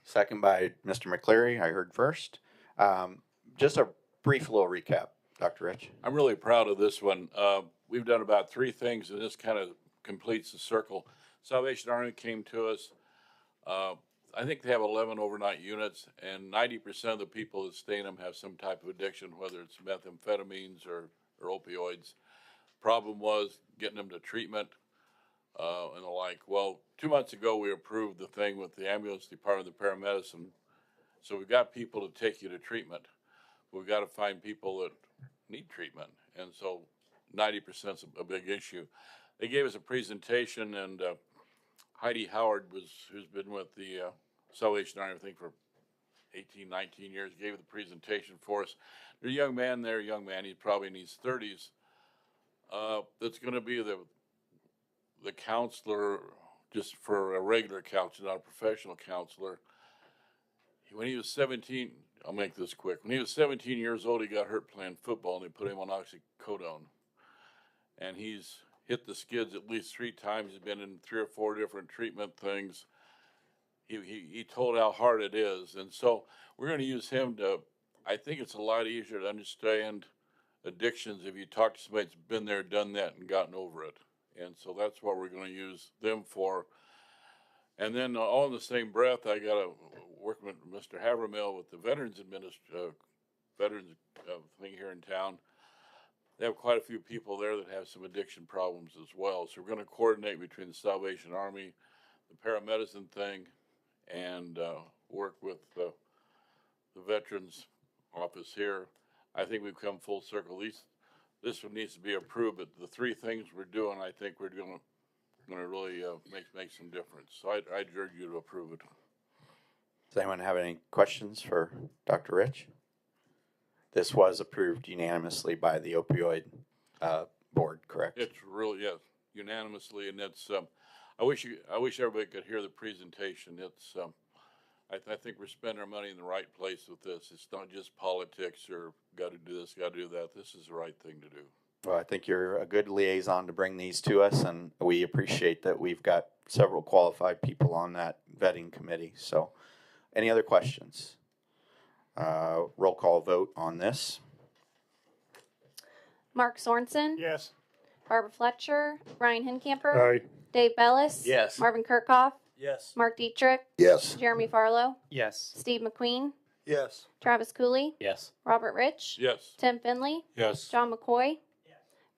Second by Mr. McCleary, I heard first. Just a brief little recap. Dr. Rich. I'm really proud of this one. We've done about 3 things, and this kind of completes the circle. Salvation Army came to us. I think they have 11 overnight units, and 90% of the people that stay in them have some type of addiction, whether it's methamphetamines or opioids. Problem was getting them to treatment and the like. Well, 2 months ago, we approved the thing with the ambulance department, the paramedicine. So we've got people to take you to treatment. We've got to find people that need treatment, and so 90% is a big issue. They gave us a presentation, and Heidi Howard, who's been with the Salvation Army, I think, for 18, 19 years, gave the presentation for us. There's a young man there, he probably in his 30s, It's gonna be the counselor, just for a regular counselor, not a professional counselor. When he was 17, I'll make this quick. When he was 17 years old, he got hurt playing football, and they put him on oxycodone. And he's hit the skids at least 3 times. He's been in 3 or 4 different treatment things. He told how hard it is. And so we're going to use him to, I think it's a lot easier to understand addictions if you talk to somebody that's been there, done that, and gotten over it. And so that's what we're going to use them for. And then all in the same breath, I got to work with Mr. Havermill with the veterans thing here in town. They have quite a few people there that have some addiction problems as well. So we're going to coordinate between the Salvation Army, the paramedicine thing, and work with the veterans office here. I think we've come full circle. This one needs to be approved, but the 3 things we're doing, I think we're going to really make some difference. So I urge you to approve it. Does anyone have any questions for Dr. Rich? This was approved unanimously by the opioid board, correct? It's really, yes, unanimously, and it's. I wish everybody could hear the presentation. It's. I think we're spending our money in the right place with this. It's not just politics or got to do this, got to do that. This is the right thing to do. Well, I think you're a good liaison to bring these to us, and we appreciate that we've got several qualified people on that vetting committee. So, any other questions? Roll call vote on this. Mark Sorensen. Yes. Barbara Fletcher. Ryan Hincamper. Aye. Dave Bellis. Yes. Marvin Kirkhoff. Yes. Mark Dietrich. Yes. Jeremy Farlow. Yes. Steve McQueen. Yes. Travis Cooley. Yes. Robert Rich. Yes. Tim Finley. Yes. John McCoy.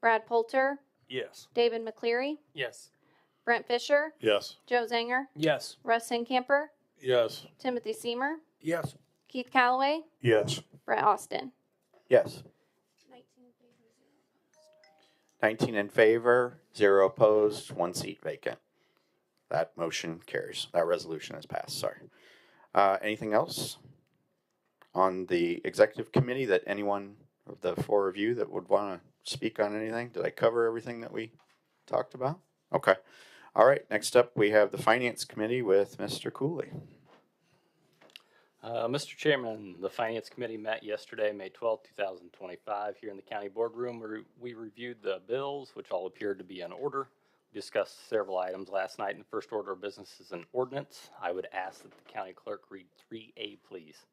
Brad Poulter. Yes. David McCleary. Yes. Brent Fisher. Yes. Joe Zanger. Yes. Russ Hincamper. Yes. Timothy Seymour. Yes. Keith Calloway. Yes. Brett Austin. Yes. 19 in favor, 0 opposed, 1 seat vacant. That motion carries. That resolution is passed. Sorry. Anything else on the executive committee that anyone of the 4 of you that would want to speak on anything? Did I cover everything that we talked about? Okay. All right. Next up, we have the finance committee with Mr. Cooley. Mr. Chairman, the Finance Committee met yesterday, May 12, 2025, here in the county boardroom. We reviewed the bills, which all appeared to be in order. We discussed several items last night, and the first order of business is an ordinance. I would ask that the county clerk read 3A, please.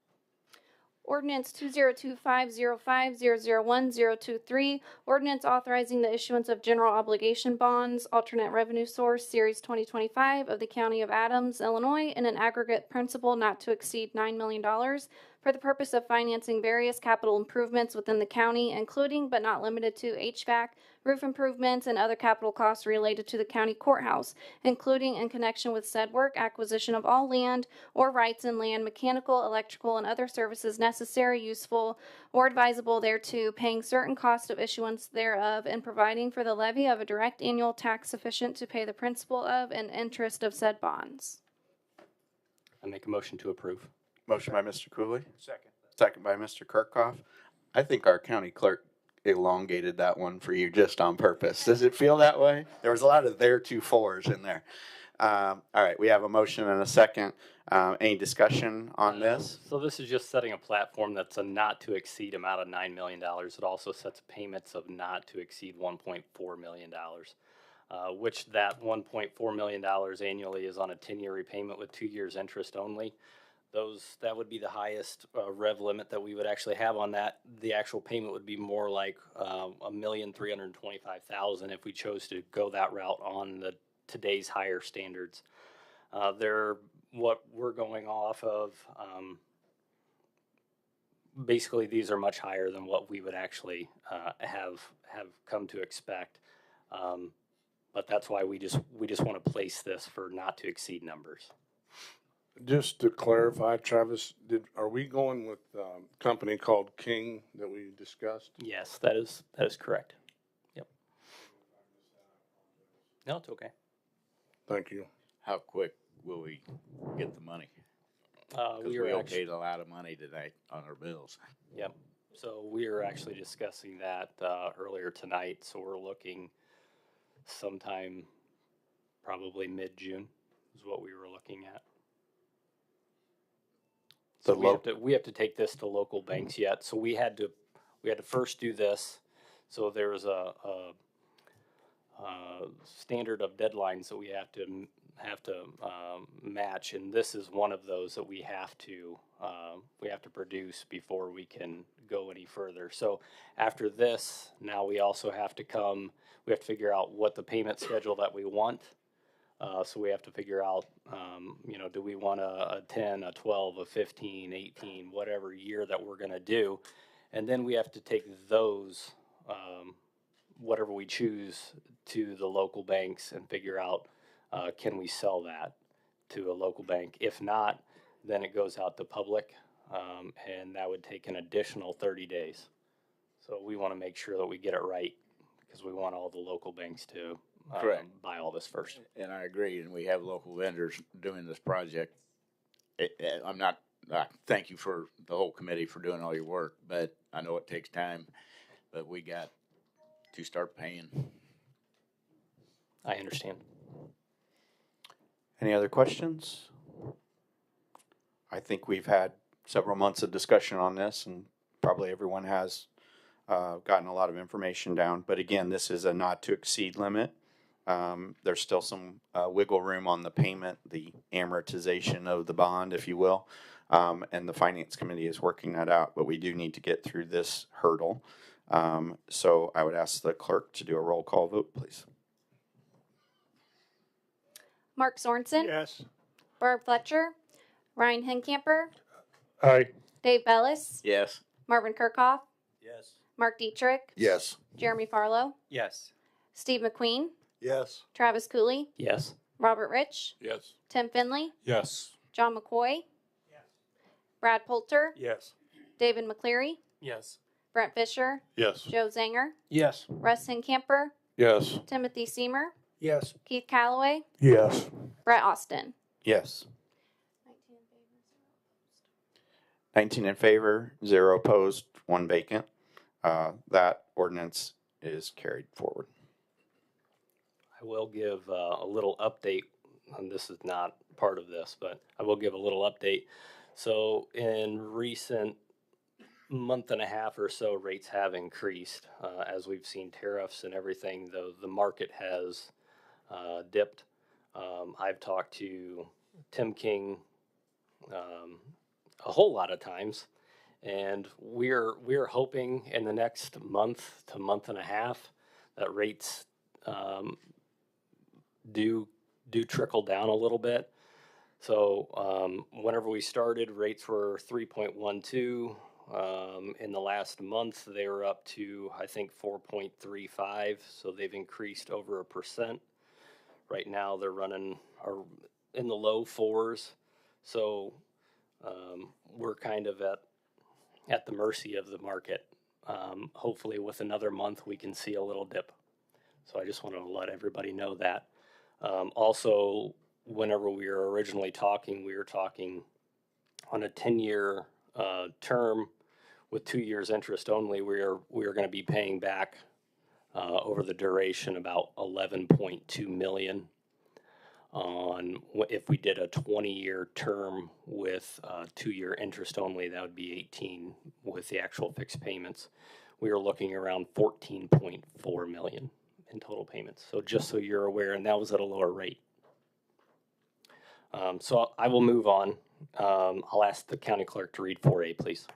Ordinance 2025-05-001-023, ordinance authorizing the issuance of general obligation bonds, alternate revenue source, Series 2025 of the County of Adams, Illinois, in an aggregate principal not to exceed $9 million for the purpose of financing various capital improvements within the county, including but not limited to HVAC, roof improvements, and other capital costs related to the county courthouse, including in connection with said work, acquisition of all land or rights in land, mechanical, electrical, and other services necessary, useful, or advisable thereto, paying certain cost of issuance thereof, and providing for the levy of a direct annual tax sufficient to pay the principal of and interest of said bonds. I make a motion to approve. Motion by Mr. Cooley. Second. Second by Mr. Kirkhoff. I think our county clerk elongated that one for you just on purpose. Does it feel that way? There was a lot of theretofores in there. All right, we have a motion and a second. Any discussion on this? So this is just setting a platform that's a not to exceed amount of $9 million. It also sets payments of not to exceed $1.4 million, which that $1.4 million annually is on a 10-year repayment with 2 years interest only. That would be the highest rev limit that we would actually have on that. The actual payment would be more like $1,325,000 if we chose to go that route on today's higher standards. What we're going off of. Basically, these are much higher than what we would actually have come to expect. But that's why we just want to place this for not to exceed numbers. Just to clarify, Travis, are we going with a company called King that we discussed? Yes, that is correct. Yep. No, it's okay. Thank you. How quick will we get the money? Because We we are actually, okayed a lot of money tonight on our bills. Yep. So we were actually discussing that earlier tonight. So we're looking sometime probably mid-June is what we were looking at. So we have to take this to local banks yet. So we had to first do this. So there's a standard of deadlines that we have to match, and this is one of those that we have to produce before we can go any further. So after this, now we also have to figure out what the payment schedule that we want. So we have to figure out, do we want a 10, a 12, a 15, 18, whatever year that we're going to do. And then we have to take those, whatever we choose, to the local banks and figure out, can we sell that to a local bank? If not, then it goes out to public, and that would take an additional 30 days. So we want to make sure that we get it right because we want all the local banks to buy all this first. And I agree, and we have local vendors doing this project. Thank you for the whole committee for doing all your work, but I know it takes time, but we got to start paying. I understand. Any other questions? I think we've had several months of discussion on this, and probably everyone has gotten a lot of information down. But again, this is a not to exceed limit. There's still some wiggle room on the payment, the amortization of the bond, if you will. And the finance committee is working that out, but we do need to get through this hurdle. So I would ask the clerk to do a roll call vote, please. Mark Sorensen. Yes. Barb Fletcher. Ryan Henkamper. Aye. Dave Bellis. Yes. Marvin Kirkhoff. Yes. Mark Dietrich. Yes. Jeremy Farlow. Yes. Steve McQueen. Yes. Travis Cooley. Yes. Robert Rich. Yes. Tim Finley. Yes. John McCoy. Brad Poulter. Yes. David McCleary. Yes. Brent Fisher. Yes. Joe Zanger. Yes. Russ Henkamper. Yes. Timothy Seymour. Yes. Keith Calloway. Yes. Brett Austin. Yes. 19 in favor, 0 opposed, 1 vacant. That ordinance is carried forward. I will give a little update, and this is not part of this, but I will give a little update. So in recent month and a half or so, rates have increased. As we've seen tariffs and everything, the market has dipped. I've talked to Tim King a whole lot of times, and we're hoping in the next month to month and a half that rates do trickle down a little bit. So whenever we started, rates were 3.12. In the last month, they were up to, I think, 4.35. So they've increased over 1%. Right now, they're running in the low 4s. So we're kind of at the mercy of the market. Hopefully, with another month, we can see a little dip. So I just want to let everybody know that. Also, whenever we were originally talking, we were talking on a 10-year term with 2 years interest only. We are going to be paying back over the duration about $11.2 million. If we did a 20-year term with 2-year interest only, that would be 18 with the actual fixed payments. We are looking around $14.4 million in total payments. So just so you're aware, and that was at a lower rate. So I will move on. I'll ask the county clerk to read 4A, please.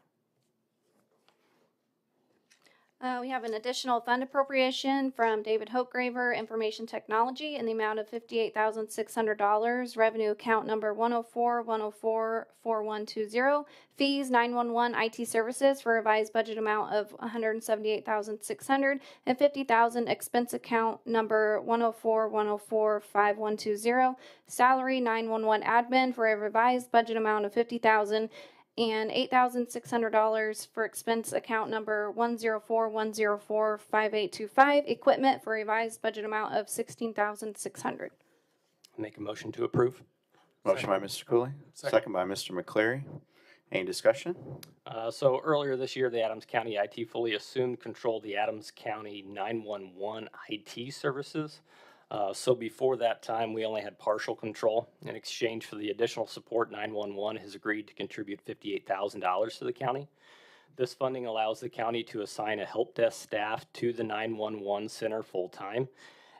We have an additional fund appropriation from David Hochgraver, Information Technology, in the amount of $58,600. Revenue account number 104-104-4120. Fees 911 IT services for revised budget amount of $178,600 and $50,000. Expense account number 104-104-5120. Salary 911 admin for a revised budget amount of $50,000. And $8,600 for expense account number 104-104-5825. Equipment for revised budget amount of $16,600. Make a motion to approve. Motion by Mr. Cooley, second by Mr. McCleary. Any discussion? So earlier this year, the Adams County IT fully assumed control of the Adams County 911 IT services. So before that time, we only had partial control. In exchange for the additional support, 911 has agreed to contribute $58,000 to the county. This funding allows the county to assign a help desk staff to the 911 center full-time,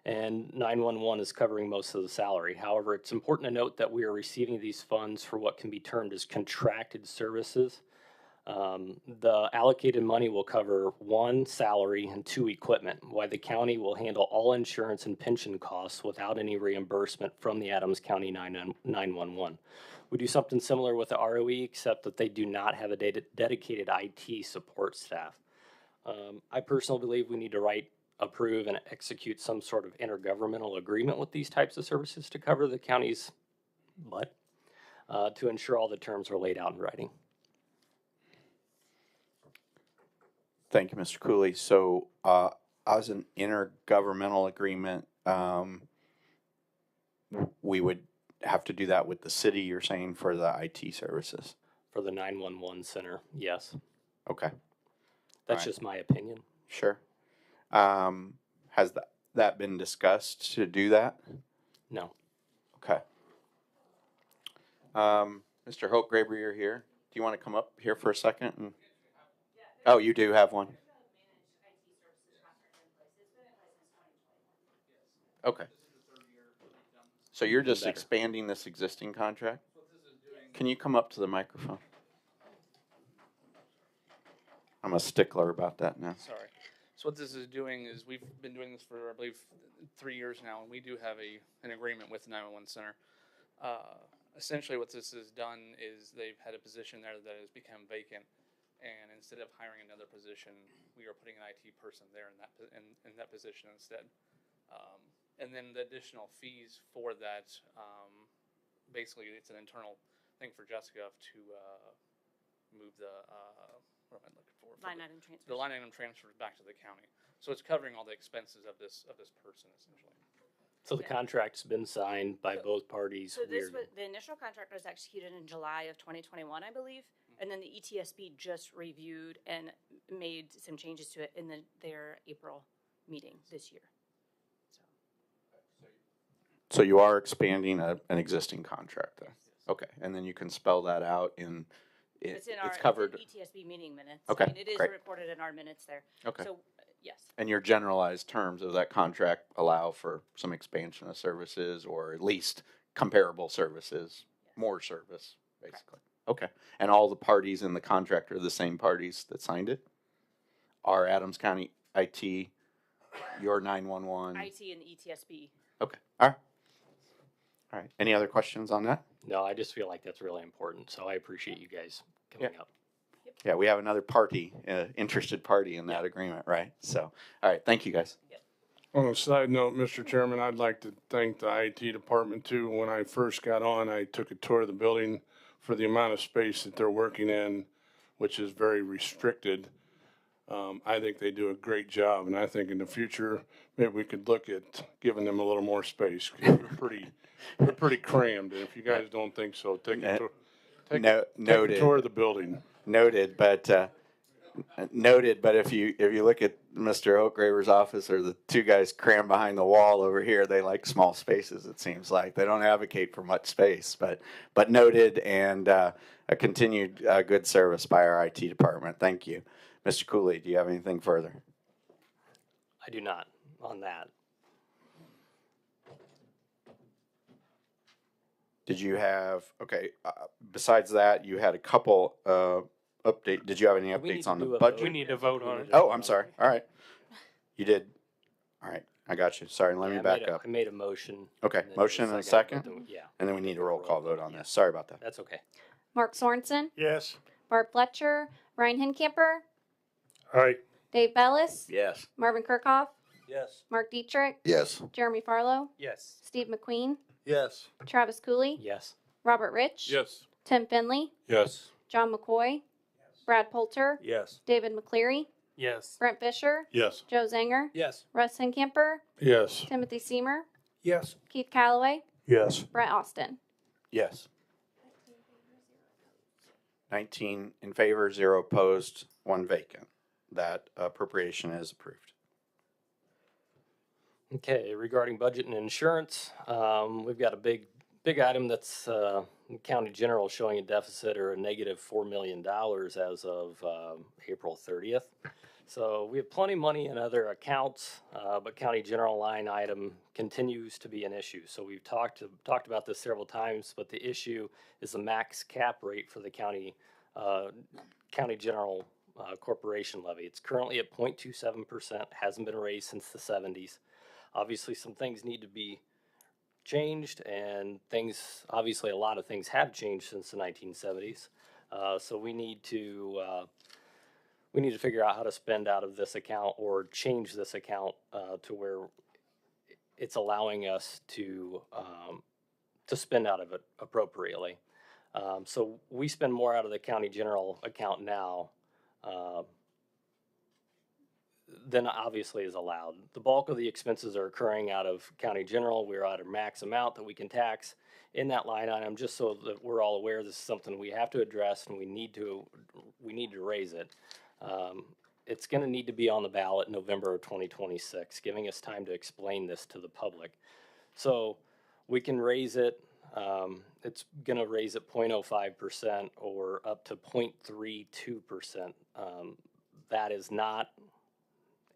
and 911 is covering most of the salary. However, it's important to note that we are receiving these funds for what can be termed as contracted services. The allocated money will cover 1, salary, and 2, equipment, while the county will handle all insurance and pension costs without any reimbursement from the Adams County 911. We do something similar with the ROE, except that they do not have a dedicated IT support staff. I personally believe we need to approve, and execute some sort of intergovernmental agreement with these types of services to cover the county's butt, to ensure all the terms are laid out in writing. Thank you, Mr. Cooley. So, as an intergovernmental agreement, we would have to do that with the city, you're saying, for the IT services? For the 911 center, yes. Okay. That's just my opinion. Sure. Has that been discussed to do that? No. Okay. Mr. Hochgraber, you're here. Do you want to come up here for a second? Oh, you do have one? Okay. So you're just expanding this existing contract? Can you come up to the microphone? I'm a stickler about that now. Sorry. So what this is doing is we've been doing this for, I believe, 3 years now, and we do have an agreement with the 911 center. Essentially what this has done is they've had a position there that has become vacant, and instead of hiring another position, we are putting an IT person there in that position instead. And then the additional fees for that, basically it's an internal thing for Jessica to move the, what am I looking for? Line item transfers. The line item transfers back to the county. So it's covering all the expenses of this person essentially. So the contract's been signed by both parties. So this was, the initial contract was executed in July of 2021, I believe, and then the ETSB just reviewed and made some changes to it in their April meeting this year. So you are expanding an existing contract then? Okay, and then you can spell that out in, It's in our it's covered. It's in ETSB meeting minutes. Okay, And it is great. recorded in our minutes there. Okay. So, yes. And your generalized terms of that contract allow for some expansion of services, or at least comparable services, more service, basically. Okay, and all the parties in the contract are the same parties that signed it? Are Adams County IT, your 911? IT and ETSB. Okay, all right. All right, any other questions on that? No, I just feel like that's really important, so I appreciate you guys coming up. Yeah, we have another party, interested party in that agreement, right? So, all right, thank you guys. On a side note, Mr. Chairman, I'd like to thank the IT department too. When I first got on, I took a tour of the building for the amount of space that they're working in, which is very restricted. I think they do a great job, and I think in the future, maybe we could look at giving them a little more space. 'Cause they're pretty crammed, and if you guys don't think so, take a tour of the building. Noted, but if you look at Mr. Hochgraber's office, or the two guys crammed behind the wall over here, they like small spaces. It seems like they don't advocate for much space, but noted, and a continued good service by our IT department. Thank you, Mr. Cooley. Do you have anything further? I do not on that. Did you have, besides that, you had a couple update. Did you have any updates on the budget? We need to vote on it. Oh, I'm sorry. All right. You did. All right. I got you. Sorry. Let me back up. I made a motion. Okay. Motion and a second? Yeah. And then we need a roll call vote on this. Sorry about that. That's okay. Mark Sorensen, Yes. Barb Fletcher, Ryan Hincamper, Aye. Dave Bellis, Yes. Marvin Kirkhoff, Yes. Mark Dietrich, Yes. Jeremy Farlow, Yes. Steve McQueen, Yes. Travis Cooley, Yes. Robert Rich, Yes. Tim Finley, Yes. John McCoy, Brad Poulter, Yes. David McCleary, Yes. Brent Fisher, Yes. Joe Zanger, Yes. Russ Hincamper, Yes. Timothy Seymour, Yes. Keith Calloway, Yes. Brett Austin. Yes. 19 in favor, 0 opposed, 1 vacant. That appropriation is approved. Okay, regarding budget and insurance, we've got a big item that's county general showing a deficit or a negative $4 million as of April 30th. So we have plenty of money in other accounts, but county general line item continues to be an issue. So we've talked about this several times, but the issue is the max cap rate for the county general corporation levy. It's currently at 0.27%, hasn't been raised since the 70s. Obviously, some things need to be changed, and obviously a lot of things have changed since the 1970s. So we need to figure out how to spend out of this account or change this account to where it's allowing us to spend out of it appropriately. So we spend more out of the county general account now than obviously is allowed. The bulk of the expenses are occurring out of county general. We're at a max amount that we can tax in that line item, just so that we're all aware this is something we have to address and we need to raise it. It's going to need to be on the ballot in November of 2026, giving us time to explain this to the public. So we can raise it. It's going to raise it 0.05% or up to 0.32%.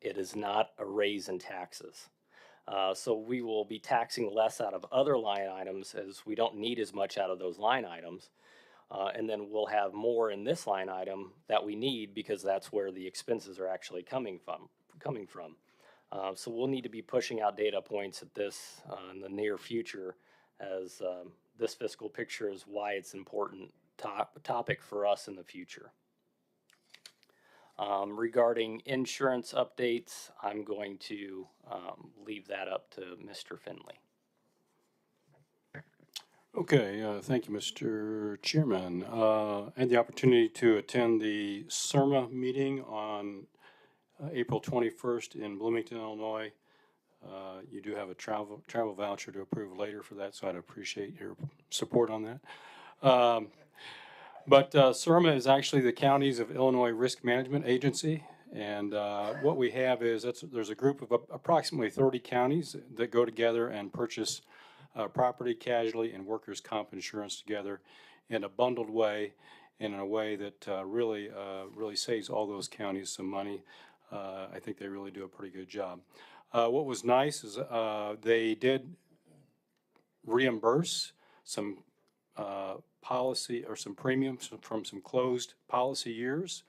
It is not a raise in taxes. So we will be taxing less out of other line items as we don't need as much out of those line items. And then we'll have more in this line item that we need because that's where the expenses are actually coming from. So we'll need to be pushing out data points at this in the near future as this fiscal picture is why it's an important topic for us in the future. Regarding insurance updates, I'm going to leave that up to Mr. Finley. Okay, thank you, Mr. Chairman. I had the opportunity to attend the CIRMA meeting on April 21st in Bloomington, Illinois. You do have a travel voucher to approve later for that, so I'd appreciate your support on that. But CIRMA is actually the Counties of Illinois Risk Management Agency, and what we have is there's a group of approximately 30 counties that go together and purchase property, casualty, and workers' comp insurance together in a bundled way, and in a way that really saves all those counties some money. I think they really do a pretty good job. What was nice is they did reimburse some policy or some premiums from some closed policy years,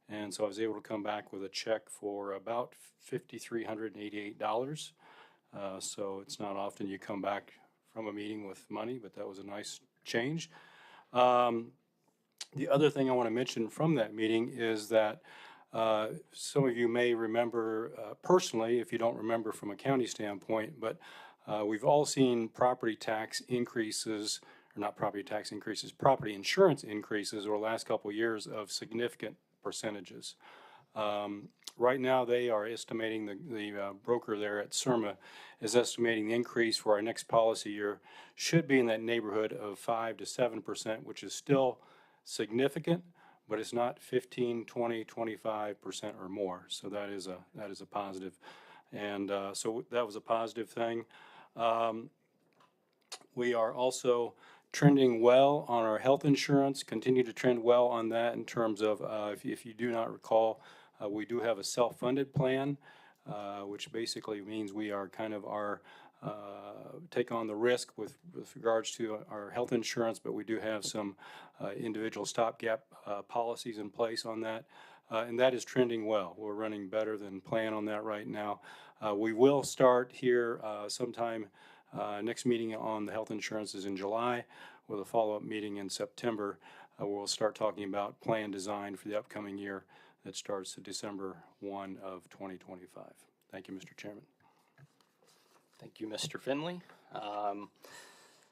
and so I was able to come back with a check for about $5,388. So it's not often you come back from a meeting with money, but that was a nice change. The other thing I want to mention from that meeting is that some of you may remember personally, if you don't remember from a county standpoint, but we've all seen property tax increases, or not property tax increases, property insurance increases over the last couple of years of significant percentages. Right now they are estimating, the broker there at CIRMA is estimating the increase for our next policy year should be in that neighborhood of 5 to 7%, which is still significant, but it's not 15, 20, 25% or more. So that is a positive. And so that was a positive thing. We are also trending well on our health insurance, continue to trend well on that in terms of, if you do not recall, we do have a self-funded plan, which basically means we are kind of take on the risk with regards to our health insurance, but we do have some individual stopgap policies in place on that, and that is trending well. We're running better than plan on that right now. We will start here sometime. Next meeting on the health insurance is in July, with a follow-up meeting in September, where we'll start talking about plan design for the upcoming year that starts December 1 of 2025. Thank you, Mr. Chairman. Thank you, Mr. Finley.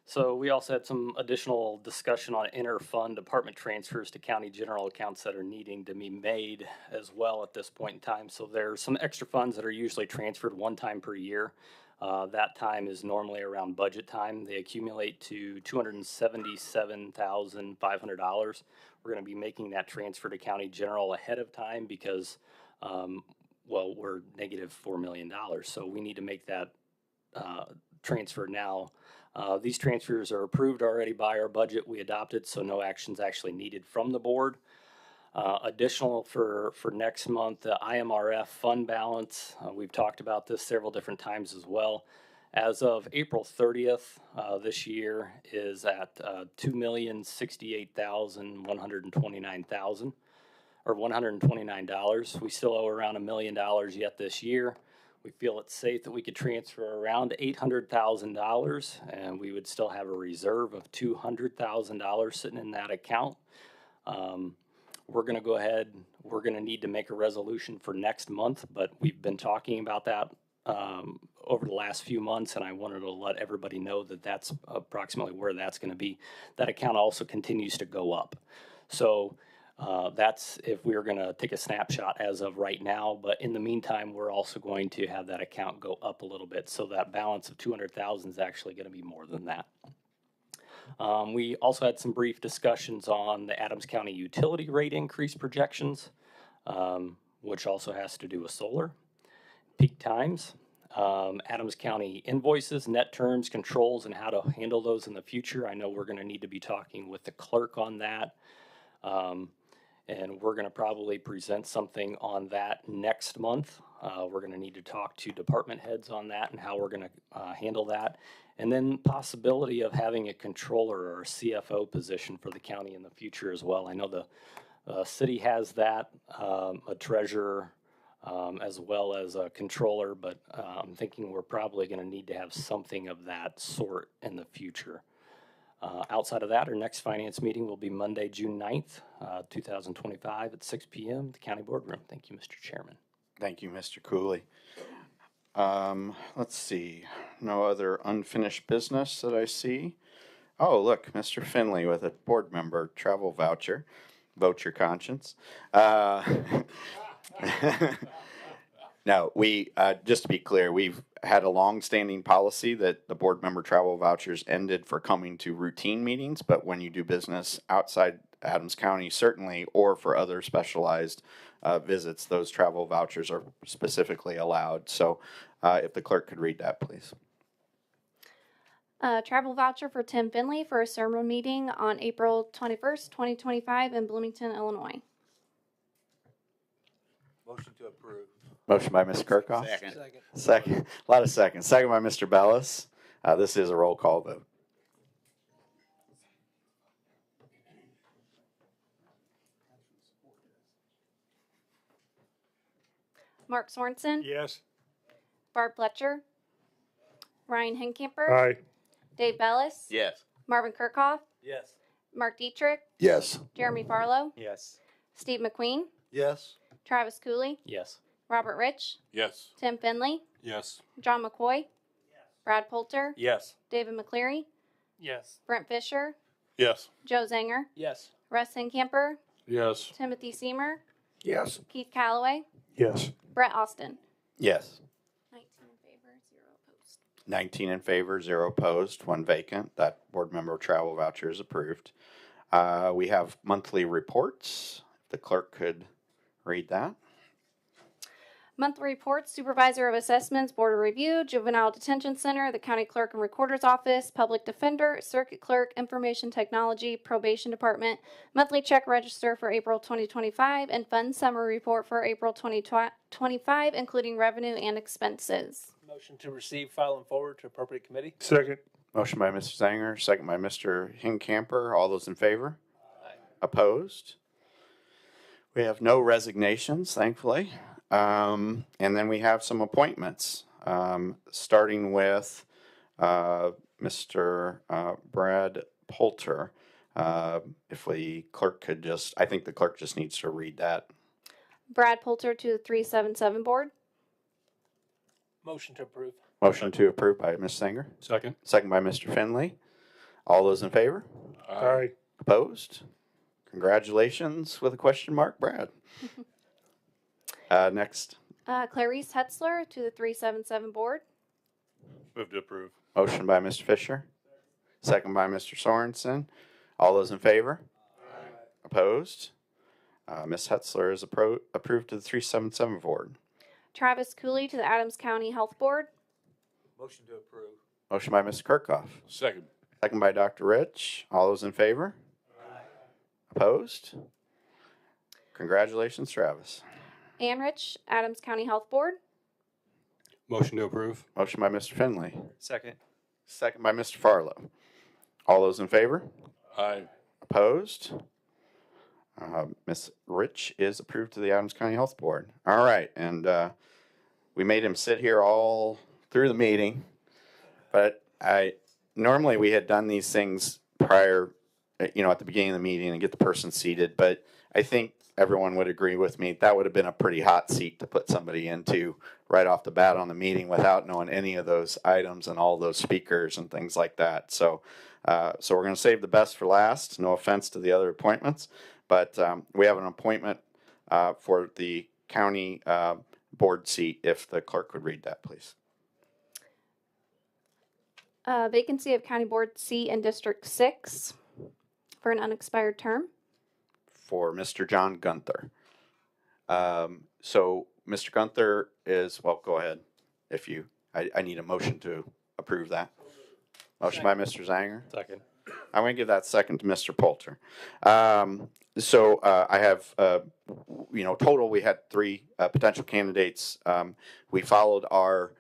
So we also had some additional discussion on inter-fund department transfers to county general accounts that are needing to be made as well at this point in time. So there's some extra funds that are usually transferred one time per year. That time is normally around budget time. They accumulate to $277,500. we're going to be making that transfer to county general ahead of time because, well, we're negative $4 million. So we need to make that transfer now. These transfers are approved already by our budget we adopted, so no action's actually needed from the board. Additional for next month, the IMRF fund balance. We've talked about this several different times as well. As of April 30th this year is at $2,068,129,000 or $129. We still owe around $1 million yet this year. We feel it's safe that we could transfer around $800,000 and we would still have a reserve of $200,000 sitting in that account. We're going to go ahead, we're going to need to make a resolution for next month, but we've been talking about that over the last few months, and I wanted to let everybody know that that's approximately where that's going to be. That account also continues to go up. So that's if we were going to take a snapshot as of right now, but in the meantime, we're also going to have that account go up a little bit. So that balance of 200,000 is actually going to be more than that. We also had some brief discussions on the Adams County utility rate increase projections, which also has to do with solar, peak times, Adams County invoices, net terms, controls, and how to handle those in the future. I know we're going to need to be talking with the clerk on that. And we're going to probably present something on that next month. We're going to need to talk to department heads on that and how we're going to handle that. And then possibility of having a controller or a CFO position for the county in the future as well. I know the city has that, a treasurer as well as a controller, but I'm thinking we're probably going to need to have something of that sort in the future. Outside of that, our next finance meeting will be Monday, June 9th, 2025 at 6 p.m. at the county boardroom. Thank you, Mr. Chairman. Thank you, Mr. Cooley. Let's see. No other unfinished business that I see. Oh, look, Mr. Finley with a board member travel voucher. Vote your conscience. No, we, just to be clear, we've had a long-standing policy that the board member travel vouchers ended for coming to routine meetings, but when you do business outside Adams County, certainly, or for other specialized visits, those travel vouchers are specifically allowed. So if the clerk could read that, please. Travel voucher for Tim Finley for a sermon meeting on April 21st, 2025 in Bloomington, Illinois. Motion to approve. Motion by Mr. Kirkhoff. Second. Second. A lot of seconds. Second by Mr. Bellis. This is a roll call vote. Mark Sorensen. Yes. Barb Fletcher. Ryan Hincamper. Aye. Dave Bellis. Yes. Marvin Kirkhoff. Yes. Mark Dietrich. Yes. Jeremy Farlow. Yes. Steve McQueen. Yes. Travis Cooley. Yes. Robert Rich. Yes. Tim Finley. Yes. John McCoy. Brad Poulter. Yes. David McCleary. Yes. Brent Fisher. Yes. Joe Zanger. Yes. Russ Hincamper. Yes. Timothy Seymour. Yes. Keith Calloway. Yes. Brett Austin. Yes. 19 in favor, 0 opposed. 19 in favor, 0 opposed, 1 vacant. That board member travel voucher is approved. We have monthly reports. If the clerk could read that. Monthly reports, Supervisor of Assessments, Board of Review, Juvenile Detention Center, the County Clerk and Recorder's Office, Public Defender, Circuit Clerk, Information Technology, Probation Department, Monthly Check Register for April 2025, and Fund Summary Report for April 2025, including revenue and expenses. Motion to receive, file, and forward to appropriate committee. Second. Motion by Mr. Zanger, second by Mr. Hincamper. All those in favor? Aye. Opposed? We have no resignations, thankfully. And then we have some appointments, starting with Mr. Brad Poulter. If the clerk could just, I think the clerk just needs to read that. Brad Poulter to the 377 Board. Motion to approve. Motion to approve by Ms. Sanger. Second. Second by Mr. Finley. All those in favor? Aye. Opposed? Congratulations with a question mark, Brad. Next. Clarice Hetzler to the 377 Board. Move to approve. Motion by Mr. Fisher. Second by Mr. Sorensen. All those in favor? Opposed? Ms. Hetzler is approved to the 377 board. Travis Cooley to the Adams County Health Board. Motion to approve. Motion by Mr. Kirkhoff. Second. Second by Dr. Rich. All those in favor? Opposed? Congratulations, Travis. Anrich, Adams County Health Board. Motion to approve. Motion by Mr. Finley. Second. Second by Mr. Farlow. All those in favor? Aye. Opposed? Ms. Rich is approved to the Adams County Health Board. All right, and we made him sit here all through the meeting, but normally we had done these things prior, at the beginning of the meeting and get the person seated, but I think everyone would agree with me that would have been a pretty hot seat to put somebody into right off the bat on the meeting without knowing any of those items and all those speakers and things like that. So we're going to save the best for last. No offense to the other appointments, but we have an appointment for the county board seat. If the clerk would read that, please. Vacancy of County Board seat in District 6 for an unexpired term. For Mr. John Gunther. So Mr. Gunther is, well, go ahead. If you, I need a motion to approve that. Motion by Mr. Zanger. Second. I'm going to give that second to Mr. Poulter. So I have, total we had 3 potential candidates. We followed our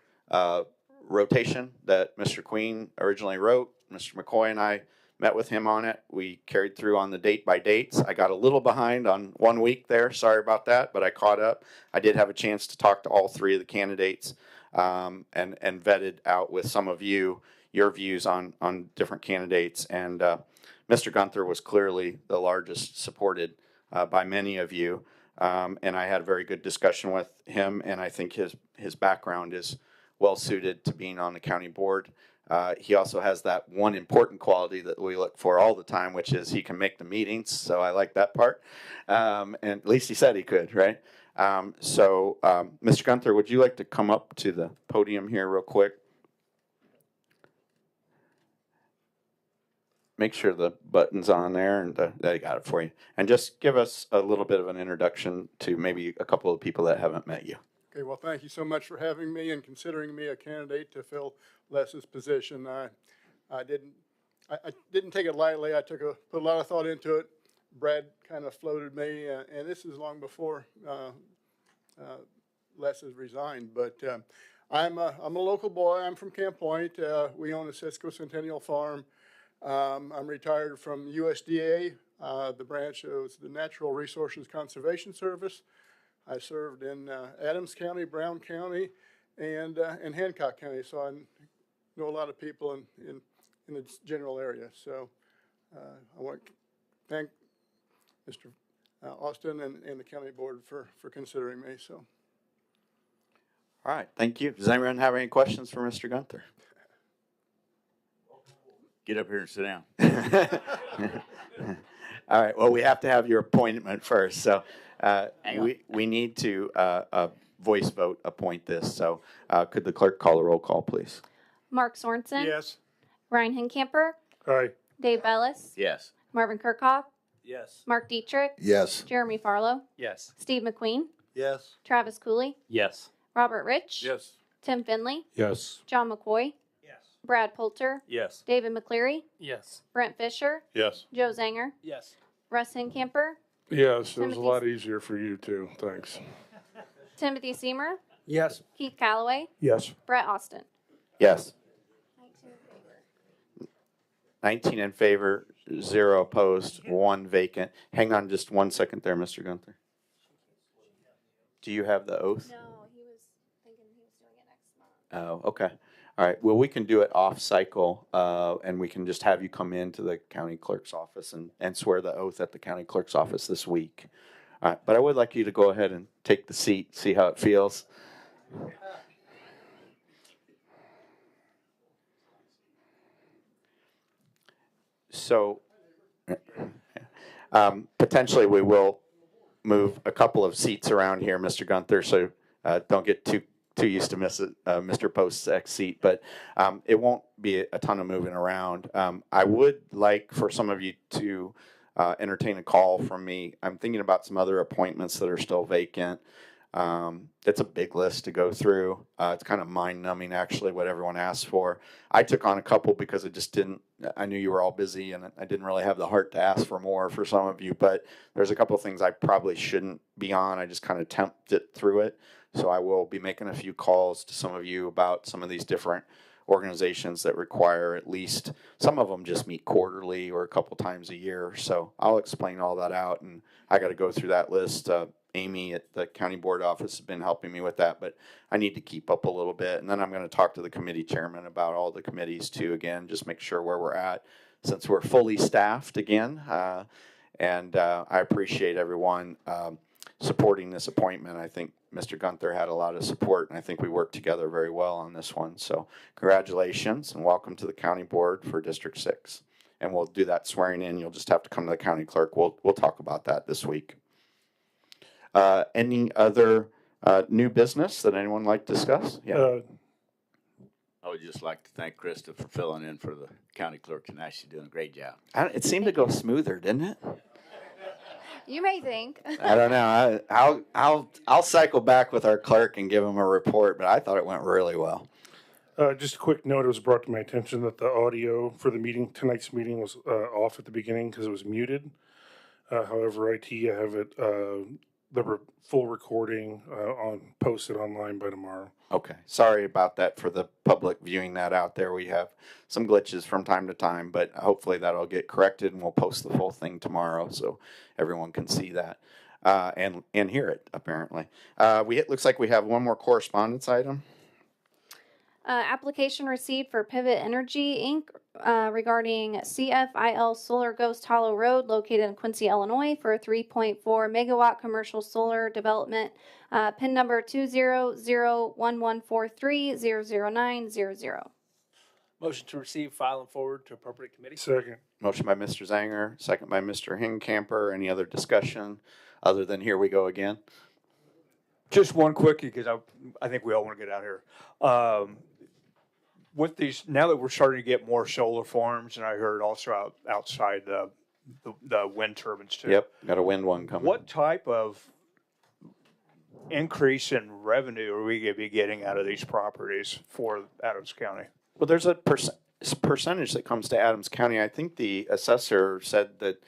rotation that Mr. Queen originally wrote. Mr. McCoy and I met with him on it. We carried through on the date by dates. I got a little behind on 1 week there. Sorry about that, but I caught up. I did have a chance to talk to all 3 of the candidates and vetted out with some of you your views on different candidates. And Mr. Gunther was clearly the largest supported by many of you. And I had a very good discussion with him, and I think his background is well suited to being on the county board. He also has that one important quality that we look for all the time, which is he can make the meetings. So I like that part. And at least he said he could, right? Mr. Gunther, would you like to come up to the podium here real quick? Make sure the button's on there, and they got it for you. And just give us a little bit of an introduction to maybe a couple of people that haven't met you. Okay, well, thank you so much for having me and considering me a candidate to fill Les's position. I didn't take it lightly. I put a lot of thought into it. Brad kind of floated me, and this is long before Les has resigned. But I'm a local boy. I'm from Camp Point. We own a Cisco Centennial Farm. I'm retired from USDA, the branch of the Natural Resources Conservation Service. I served in Adams County, Brown County, and Hancock County, so I know a lot of people in the general area. So I want to thank Mr. Austin and the county board for considering me. So, all right, thank you. Does anyone have any questions for Mr. Gunther? Get up here and sit down. All right. Well, we have to have your appointment first. So we need to voice vote appoint this. So could the clerk call a roll call, please? Mark Sorensen. yes. Ryan Hincamper. Aye. Dave Bellis. Yes. Marvin Kirkhoff. Yes. Mark Dietrich. Yes. Jeremy Farlow. Yes. Steve McQueen. Yes. Travis Cooley. Yes. Robert Rich. Yes. Tim Finley. Yes. John McCoy. Yes. Brad Poulter. Yes. David McCleary. Yes. Brent Fisher. Yes. Joe Zanger. Yes. Russ Hincamper. Yes, it was a Timothy- lot easier for you too. Thanks. Timothy Seymour. Yes. Keith Calloway. Yes. Brett Austin. Yes. 19 in favor, 0 opposed, 1 vacant. Hang on just 1 second there, Mr. Gunther. Do you have the oath? No, he was thinking he was doing it next month. Oh, okay. All right. Well, we can do it off cycle, and we can just have you come into the county clerk's office and swear the oath at the county clerk's office this week. All right. But I would like you to go ahead and take the seat, see how it feels. So potentially we will move a couple of seats around here, Mr. Gunther, so don't get too used to Mr. Post's X seat, but it won't be a ton of moving around. I would like for some of you to entertain a call from me. I'm thinking about some other appointments that are still vacant. It's a big list to go through. It's kind of mind numbing, actually, what everyone asked for. I took on a couple because I knew you were all busy and I didn't really have the heart to ask for more for some of you, but there's a couple of things I probably shouldn't be on. I just kind of temped it through it. So I will be making a few calls to some of you about some of these different organizations that require at least, some of them just meet quarterly or a couple times a year. So I'll explain all that out, and I got to go through that list. Amy at the county board office has been helping me with that, but I need to keep up a little bit. And then I'm going to talk to the committee chairman about all the committees too, again, just make sure where we're at since we're fully staffed again. And I appreciate everyone supporting this appointment. I think Mr. Gunther had a lot of support, and I think we worked together very well on this one. So congratulations and welcome to the county board for District 6. And we'll do that swearing in. You'll just have to come to the county clerk. We'll talk about that this week. Any other new business that anyone would like to discuss? Yeah. I would just like to thank Krista for filling in for the county clerk tonight. She's doing a great job. It seemed to go smoother, didn't it? You may think. I don't know. I'll cycle back with our clerk and give him a report, but I thought it went really well. Just a quick note, it was brought to my attention that the audio for the meeting, tonight's meeting, was off at the beginning because it was muted. However, I have it, full recording posted online by tomorrow. Okay. Sorry about that for the public viewing that out there. We have some glitches from time to time, but hopefully that'll get corrected and we'll post the full thing tomorrow so everyone can see that and hear it, apparently. Looks like we have one more correspondence item. Application received for Pivot Energy, Inc. Regarding CFIL Solar Ghost Hollow Road located in Quincy, Illinois for a 3.4 megawatt commercial solar development. PIN number 2001143009000. Motion to receive, file, and forward to appropriate committee. Second. Motion by Mr. Zanger, second by Mr. Hingkamper. Any other discussion other than here we go again? Just one quickie, because I think we all want to get out here. With these, now that we're starting to get more solar farms, and I heard also outside the wind turbines too. Yep, got a wind one coming. What type of increase in revenue are we going to be getting out of these properties for Adams County? Well, there's a percentage that comes to Adams County. I think the assessor said that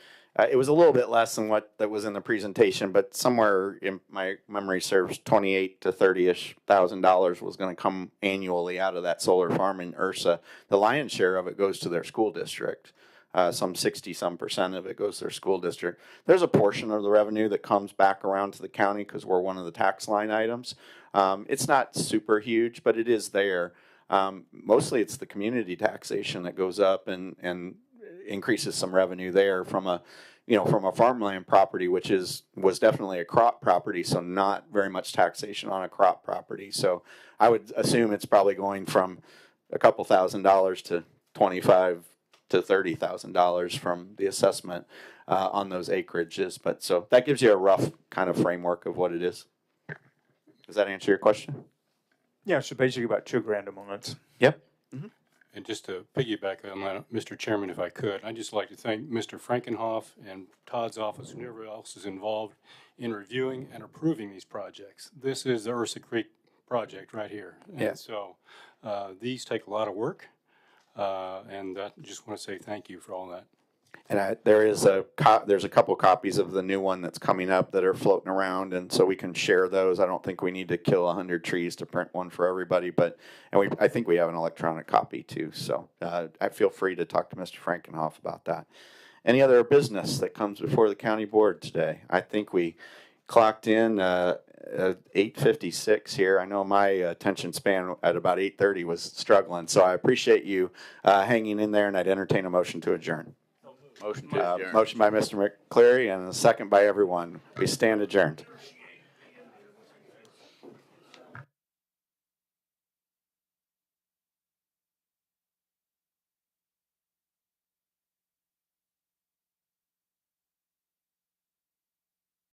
it was a little bit less than what that was in the presentation, but somewhere in my memory serves $28,000 to $30,000 was going to come annually out of that solar farm in Ursa. The lion's share of it goes to their school district. Some 60% of it goes to their school district. There's a portion of the revenue that comes back around to the county because we're one of the tax line items. It's not super huge, but it is there. Mostly it's the community taxation that goes up and increases some revenue there from a farmland property, which was definitely a crop property, so not very much taxation on a crop property. So I would assume it's probably going from a couple $1,000s to $25,000 to $30,000 from the assessment on those acreages. But so that gives you a rough kind of framework of what it is. Does that answer your question? Yeah, so basically about $2,000 a month. Yep. Mm-hmm. And just to piggyback on that, Mr. Chairman, if I could, I'd just like to thank Mr. Frankenhoff and Todd's office and whoever else is involved in reviewing and approving these projects. This is the Ursa Creek project right here. Yeah. And so these take a lot of work, and I just want to say thank you for all that. And there's a couple copies of the new one that's coming up that are floating around, and so we can share those. I don't think we need to kill 100 trees to print one for everybody, I think we have an electronic copy too. So I feel free to talk to Mr. Frankenhoff about that. Any other business that comes before the county board today? I think we clocked in 8:56 here. I know my attention span at about 8:30 was struggling, so I appreciate you hanging in there, and I'd entertain a motion to adjourn. Motion to adjourn. Motion by Mr. McCleary and a second by everyone. We stand adjourned.